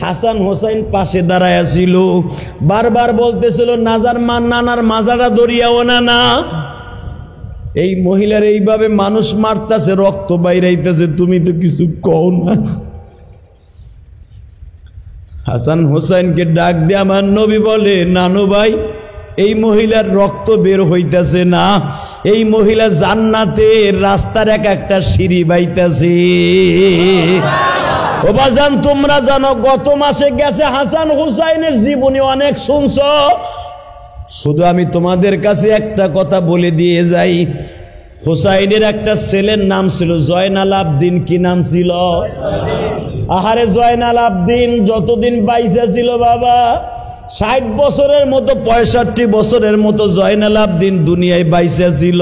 হাসান হোসাইন পাশে দাঁড়ায় ছিল। বারবার বলতেছিল, নানার মাজারা দরিয়াও না। এই মহিলার এইভাবে মানুষ মারতেছে, রক্ত বাইরাইতেছে, তুমি তো কিছু কও না। হাসান হোসাইনকে ডাক দিয়ে আমার নবী বলে, নানু ভাই, এই মহিলার রক্ত বের হইতেছে না, এই মহিলা জান্নাতের রাস্তার একটা সিঁড়ি বাইতেছে। ও বাজান, তোমরা জানো গত মাসে গেছে হাসান হুসাইনের জীবনী অনেক শুনছ। শুধু আমি তোমাদের কাছে একটা কথা বলে দিয়ে যাই, হুসাইনের একটা ছেলের নাম ছিল জয়নাল আবদিন। কি নাম ছিল? আহারে জয়নাল আবদিন যতদিন বাইসা ছিল বাবা, 60 বছরের মতো, 65 বছরের মতো জয়নাল আবদিন দুনিয়ায় বাইসা ছিল।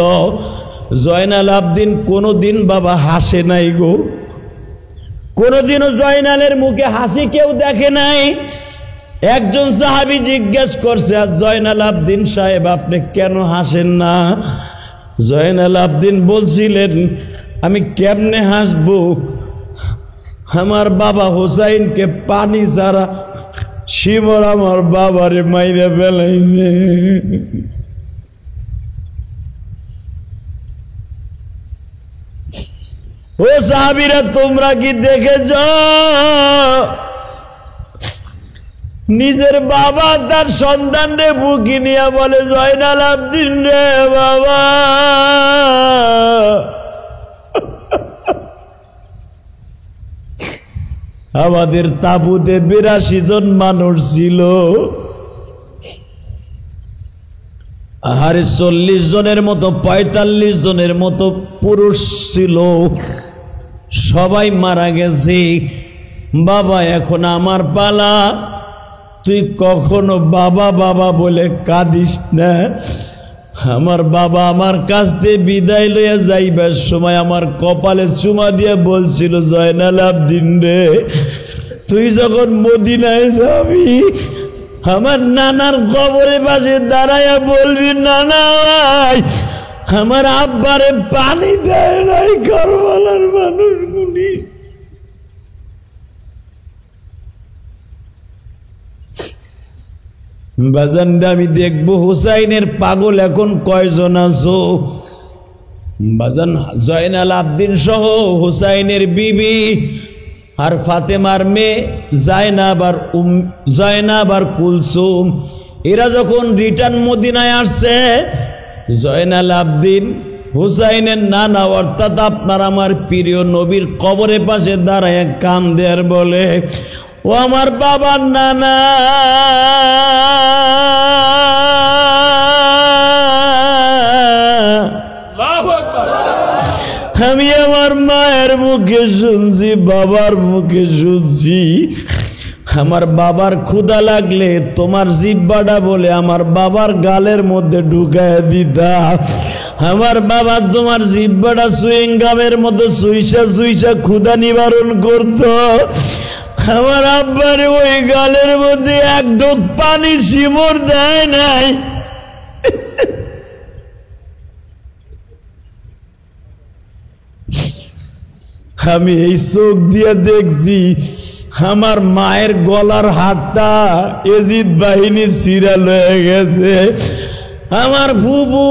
জয়নাল আবদিন কোনোদিন বাবা হাসে নাই গো, কোনোদিনও জয়নালের মুখে হাসি কেউ দেখে নাই। একজন সাহাবী জিজ্ঞেস করছে, আর জয়নাল আবদিন সাহেব আপনি কেন হাসেন না? জয়নাল আবদিন বলছিলেন, আমি কেমনে হাসবো, আমার বাবা হুসাইনকে পানি ছাড়া শিবর আমার বাবারে মাইরে ফেলাইনে। ও সাহাবীরা, তোমরা কি দেখেছ নিজের বাবা তার সন্তানরে বুকে নিয়ে বলে, জয়নাল আবদিন রে বাবা, আমাদের তাঁবুতে 82 জন মানুষ ছিল, আরে 40 জনের মতো 45 জনের মতো পুরুষ ছিল, সবাই মারা গেছে। বাবা এখন আমার পালা, তুই কখনো বাবা বাবা বলে কাঁদিস না। আমার বাবা আমার কাছ থেকে বিদায় লইয়া যাইবার সময় আমার কপালে চুমা দিয়ে বলছিল, জয়নাল আবদিন রে, তুই যখন মদিনায় যাবি আমার নানার কবরের পাশে দাঁড়াইয়া বলবি, নানা আমার আব্বারে পানি দেয় নাই কারবালার মানুষগুলি। বাজানটা আমি দেখবো হুসাইনের পাগল এখন কয়জন আছো। বাজান জয়নাল আবদিন সহ হুসাইনের বিবি আর ফাতেমার মেয়ে জায়নাব আর কুলসুম, এরা যখন রিটার্ন মদিনায় আসছে, জয়নাল আবদিন হুসাইনের নানা অর্থাৎ আপনার আমার প্রিয় নবীর কবরের পাশে দাঁড়ায় কান্দে আর বলে, ও আমার বাবার নানা, আমি আমার মায়ের মুখে শুনছি, বাবার মুখে শুনছি, আমার বাবার ক্ষুধা লাগলে তোমার জিহ্বাটা বলে আমার বাবার গালের মধ্যে ঢুকায় দিতা, আমার বাবা তোমার জিহ্বাটা সুইং গামের মতো সুইসা সুইসা ক্ষুধা নিবারণ করত, আমার আব্বার ওই গালের মধ্যে এক ঢোক পানি শিমর দেয় নাই। আমি এই চোখ দিয়ে দেখছি আমার মায়ের গলার হাতটা এজিদ বাহিনীর সিরা লয়ে গেছে, আমার ফুবু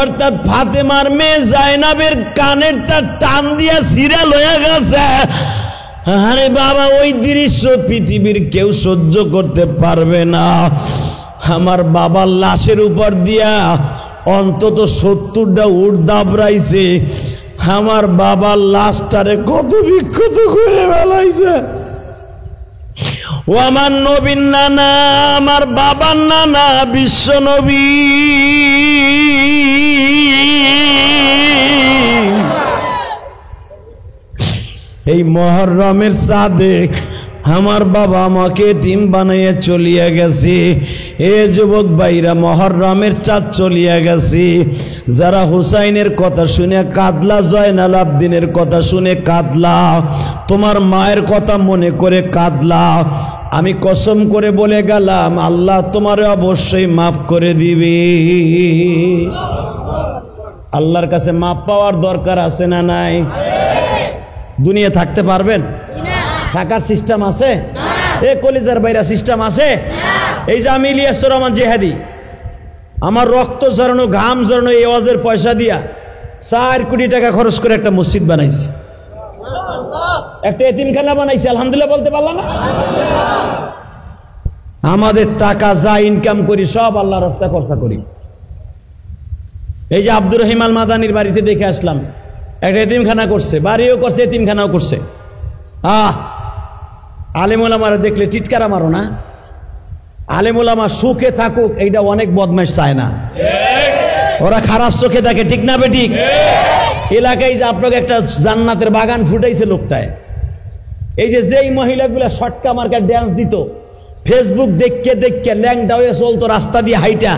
অর্থাৎ ফাতেমার মেয়ে জায়নাবের কানেরটা টান দিয়া সিরা লয়ে গেছে। আরে বাবা, ওই দৃশ্য পৃথিবীর কেউ সহ্য করতে পারবে না। আমার বাবার লাশের উপর দিয়া অন্তত 70টা উট দাবড়াইছে, আমার বাবার লাশটারে কত বিক্ষত করে ফেলাইছে। ও আমার নবীর নানা, আমার বাবার নানা বিশ্ব নবী, এই মুহররমের চাঁদে আমার বাবা আমাকে এতিম বানাইয়া চলিয়া গেছে। এ যুবক ভাইরা, মুহররমের চাঁদ চলিয়া গেছে। যারা হুসাইনের কথা শুনে কাঁদলা, জয়নাল আবদিনের কথা শুনে কাঁদলা, তোমার মায়ের কথা মনে করে কাঁদলা, আমি কসম করে বলে গেলাম আল্লাহ তোমারে অবশ্যই মাফ করে দিবে। আল্লাহর কাছে মাফ পাওয়ার দরকার আছে না নাই? দুনিয়া থাকতে পারবেন? থাকার সিস্টেম আছে? এ কলিজার বাইরা সিস্টেম আছে? এই যে আমি ইলিয়াস রহমান জেহাদি, আমার রক্ত ঝরানো ঘাম ঝরানো এই ওয়াজের পয়সা দিয়া 4 কোটি টাকা খরচ করে একটা মসজিদ বানাইছি, একটা এতিমখানা বানাইছি। আলহামদুলিল্লাহ বলতে পারলাম না? আমাদের টাকা যা ইনকাম করি সব আল্লাহর রাস্তায় খরচা করি। এই যে আব্দুর রহিম আল মাদানির বাড়িতে দেখে আসলাম, একটা এতিমখানা করছে, বাড়িও করছে, এতিমখানাও করছে। আলেম ওলামারা দেখলে টিটকারা মারো না? আলেম ওলামা সুখে থাকুক এইটা অনেক বদমাইশ চায় না, ওরা খারাপ চোখে দেখে, ঠিক না বেঠিক? এলাকায় যে আপনাকে একটা জান্নাতের বাগান ফুটাইছে লোকটায়, এই যে যেই মহিলাগুলা শটকা মার্কা ড্যান্স দিত, ফেসবুক দেখে দেখে ল্যাংটা হয়ে চলতো রাস্তা দিয়ে হাইটা,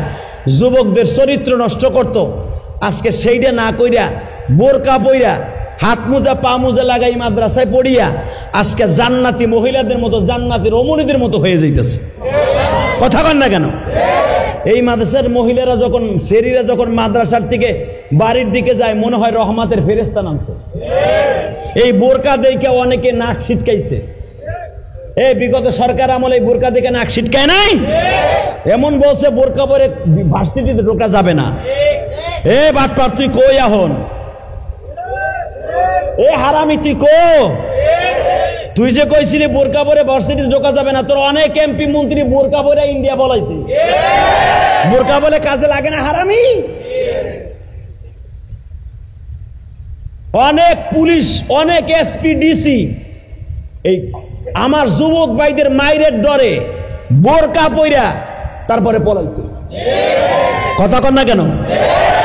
যুবকদের চরিত্র নষ্ট করত, আজকে সেইটা না কইরা বোরকা পইরা হাত মোজা পা মোজা লাগাই মাদ্রাসায় পড়িয়া আজকে জান্নাতি মহিলাদের মতো, জান্নাতি রমণীদের মতো হয়ে যাইতেছে। কথা বল না কেন? এই মাদ্রাসার মহিলারা যখন, সেরিরা যখন মাদ্রাসার থেকে বাড়ির দিকে যায় মনে হয় রহমতের ফেরেশতা নামছে। এই বোরকা দেখে অনেকে নাক ছিটকাইছে। এই বিগত সরকার আমলে এই বোরকা দেখে নাক ছিটকায় নাই, এমন বলছে বোরকা পরে ভার্সিটিতে ঢোকা যাবে না। এ বাটপার তুই কই এখন? এ হারামি তুই কো? তুই যে কইছিলি বোরকা পরে ভার্সিটিতে ঢোকা যাবে না, তোর অনেক এমপি মন্ত্রী বোরকা পরে ইন্ডিয়া বলাইছে। বোরকা বলে কাজে লাগে না হারামি। অনেক পুলিশ, অনেক এসপি ডিসি এই আমার যুবক ভাইদের মাইরের ডরে বোরকা পইরা তারপরে পলাইছে। কথা কন না কেন?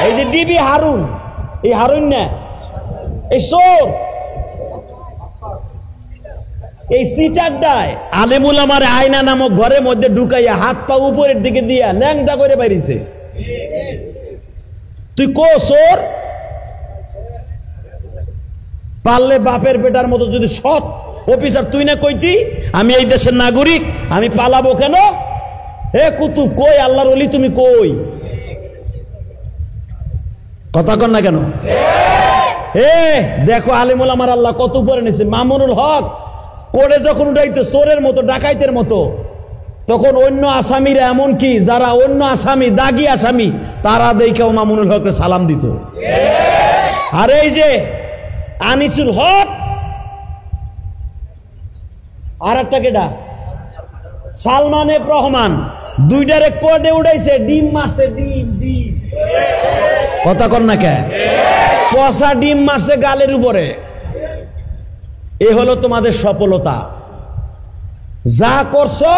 এই যে ডিবি হারুন, এই হারুন না, এই চোর, এই সিটারটায় আলেমুল আমার আয়না নামক ঘরের মধ্যে ঢুকাইয়া হাত পা উপরের দিকে দিয়া ল্যাংটা করে বাইরেছে। তুই কো চোর? পারলে বাপের বেটার মতো যদি সৎ অফিসার তুই না কইতি আমি এই দেশের নাগরিক, আমি পালাবো কেন? হে কুতুব কই, আল্লাহর ওলি তুমি কই? কথা কন না কেন? দেখো আলেমুল আমার আল্লাহ কত উপরে নিছে। মামুনুল হক কোর্টে যখন উঠাইতো চোরের মতো, ডাকাইতের মতো, তখন অন্য আসামিরা, এমন কি যারা অন্য আসামি, দাগি আসামি, তারা দেখেও মামুনুল হককে সালাম দিত। আর এই যে আনিসুল হক আর একটা কেডা সালমান এফ রহমান, দুইটারে কোর্টে উঠাইছে, ডিম মারছে, ডিম ডিম। কথা কন না কে? পচা ডিম মারছে গালের উপরে। এ হলো তোমাদের সফলতা। যা করছো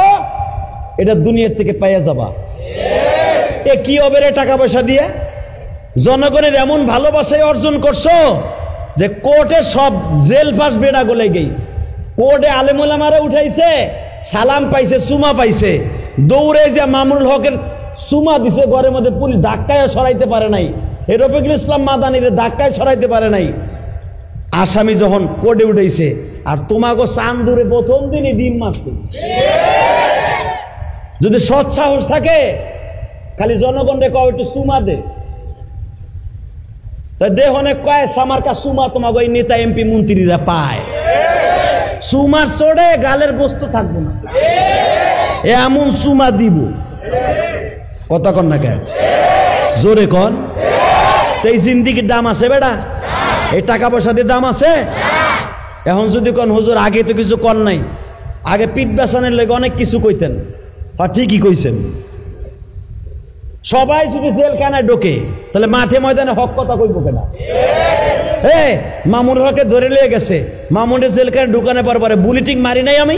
এটা দুনিয়ার থেকে পাইয়া যাবা। এ কি হবে রে টাকা পয়সা দিয়ে? জনগণের এমন ভালোবাসায় অর্জন করছো যে কোর্টে সব জেল ফাঁস বেড়া গলে গেই। কোর্টে আলেমুলামারা উঠাইছে, সালাম পাইছে, সুমা পাইছে, দৌড়ে যে মামুনুল হকের সুমা দিছে ঘরের মধ্যে, পুলিশ ধাক্কায় সরাইতে পারে নাই। এই রফিকুল ইসলাম মাদানির ধাক্কায় সরাইতে পারে নাই। আসামি যখন কোর্টে উঠাইছে, আর তোমাকে চান্দুরে প্রথম দিনই ডিম মারছে। যদি সৎ সাহস থাকে খালি জনগণকে কও একটু সুমা দে, তাই দেহনে কয় সামারকা সুমা তোমাকে ওই নেতা এমপি মন্ত্রীরা পায়। সুমার চড়ে গালের বস্তু থাকবো না, এমন সুমা দিব। কথা কন না কে? জোরে কন। এই জিন্দিগির দাম আছে বেড়া? এই টাকা পয়সা দিয়ে দাম আছে? এখন যদি কন হুজুর আগে তো কিছু কন নাই, আগে পিঠ বেসানের লেগে অনেক কিছু কইতেন, আর ঠিকই কইছেন। সবাই যদি জেলখানায় ঢোকে তাহলে মাঠে ময়দানে হক কথা কইব কেনা? মামুনুল হককে ধরে লিয়ে গেছে, মামুনের জেলখানায় ঢুকানোর পরে বুলেটিং মারি নাই আমি,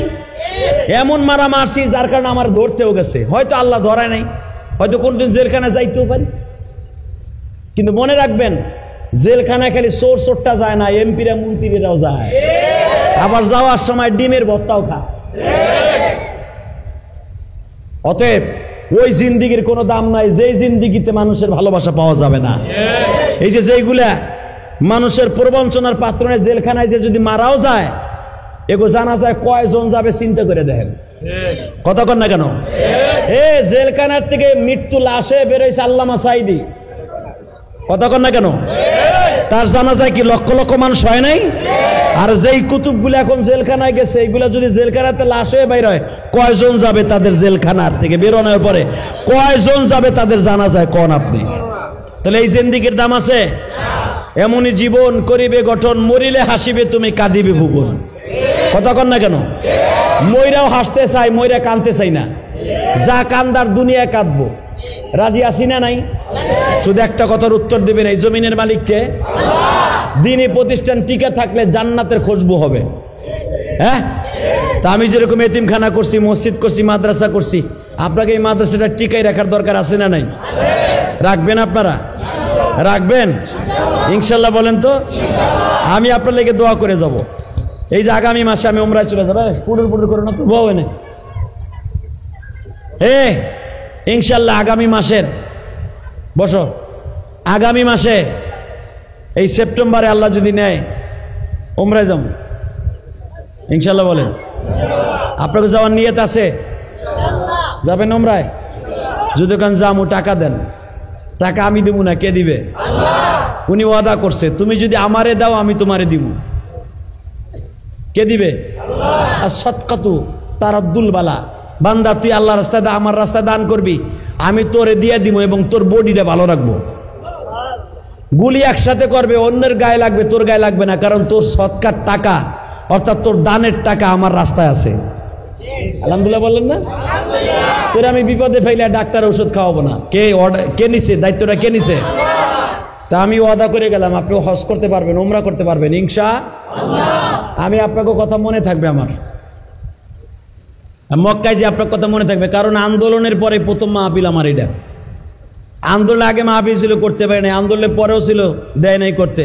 এমন মারা মারছি যার কারণে আমার ধরতেও গেছে। হয়তো আল্লাহ ধরায় নাই, হয়তো কোনদিন জেলখানায় যাইতেও পারি। কিন্তু মনে রাখবেন, জেলখানায় খালি চোর চোরটা যায় না, এমপিরা মন্ত্রীরাও যায়। আবার যাওয়ার সময় ডিমের ভর্তাও খা। অতএব ওই জিন্দিগির কোনো দাম নাই যেই জিন্দিগিতে মানুষের ভালোবাসা পাওয়া যাবে না। এই যে যেইগুলা মানুষের প্রবঞ্চনার পাত্রনে জেলখানায় যে যদি মারাও যায়, এগো জানা যায় কয়জন যাবে চিন্তা করে দেখেন। কথা কন না কেন? জেলখানার থেকে মৃত্যু লাশে বেরোইছে আল্লামা সাইদি। কথা কন না কেন? তার জানা যায় কি লক্ষ লক্ষ মানুষ হয় নাই? আর যেই কুতুবগুলো এখন জেলখানায় গেছে, এইগুলা যদি জেলখানাতে লাশ হয়ে বের হয়, কয়জন যাবে তাদের জেলখানার থেকে বেরোনোর পরে? কয়জন যাবে তাদের জানা যায় কোন আপনি? তাহলে এই জিন্দিগির দাম আছে? এমনই জীবন করিবে গঠন, মরিলে হাসিবে তুমি, কাঁদিবে ভুবন। কথা কন না কেন? মইরাও হাসতে চাই, মইরা কাঁদতে চাই না। যা কান্দার দুনিয়ায় কাঁদবো। রাজি আছি না নাই? শুধু একটা কথার উত্তর দিবেন, এই জমিনের মালিককে? দ্বীনি প্রতিষ্ঠান টিকে থাকলে জান্নাতের খুশবু হবে। হ্যাঁ, তা আমি যেরকম এতিমখানা করছি, মসজিদ করছি, মাদ্রাসা করছি, আপনাকে এই মাদ্রাসাটা টিকাই রাখার দরকার আছে না নাই? রাখবেন আপনারা? রাখবেন ইনশাল্লাহ? বলেন তো। আমি আপনার লেগে দোয়া করে যাব। এই যে আগামী মাসে আমি উমরায় চলে যাবো, পুডুর পুডুর করে না তো বউ এনে, ইনশাল্লাহ আগামী মাসের, বসো, আগামী মাসে এই সেপ্টেম্বরে আল্লাহ যদি নেয় উমরায় যাবো ইনশাল্লাহ। বলেন, আপনাকে যাওয়ার নিয়ত আছে? যাবেন উমরায়? যদি কান যামু, টাকা দেন। টাকা আমি দেবো না, কে দিবে? উনি ওয়াদা করছে, তুমি যদি আমারে দাও আমি তোমারে দিব। কে দিবে? আর সৎকাতু তার আব্দুল বালা, বান্দা তুই আল্লাহ রাস্তায় আমার রাস্তায় দান করবি, আমি তোরে দিয়ে দিব এবং তোর বডিটা ভালো রাখবো। গুলি একসাথে করবে, অন্যের গায়ে লাগবে, তোর গায়ে লাগবে না, কারণ তোর সৎকার টাকা অর্থাৎ তোর দানের টাকা আমার রাস্তায় আছে। আলহামদুলিল্লাহ বললেন না? তোর আমি বিপদে ফেলে ডাক্তার ওষুধ খাওয়াবো না। কে নিছে দায়িত্বটা? কে নিছে? তা আমি ওয়াদা করে গেলাম, আপনি হজ করতে পারবেন, উমরা করতে পারবেন ইনশাআল্লাহ। আমি আপনাকে কথা মনে থাকবে আমার মক্কায় যে আপনার কথা মনে থাকবে, কারণ আন্দোলনের পরে প্রথম মাহফিল আমার এটা। আন্দোলন আগে মাহফিল ছিল, করতে পারে নাই, আন্দোলনের পরেও ছিল, দেয় নাই করতে।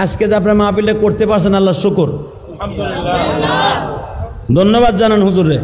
আজকে যে আপনার মাহফিলটা করতে পারছেন, আল্লাহ শুকর, ধন্যবাদ জানান হুজুরে।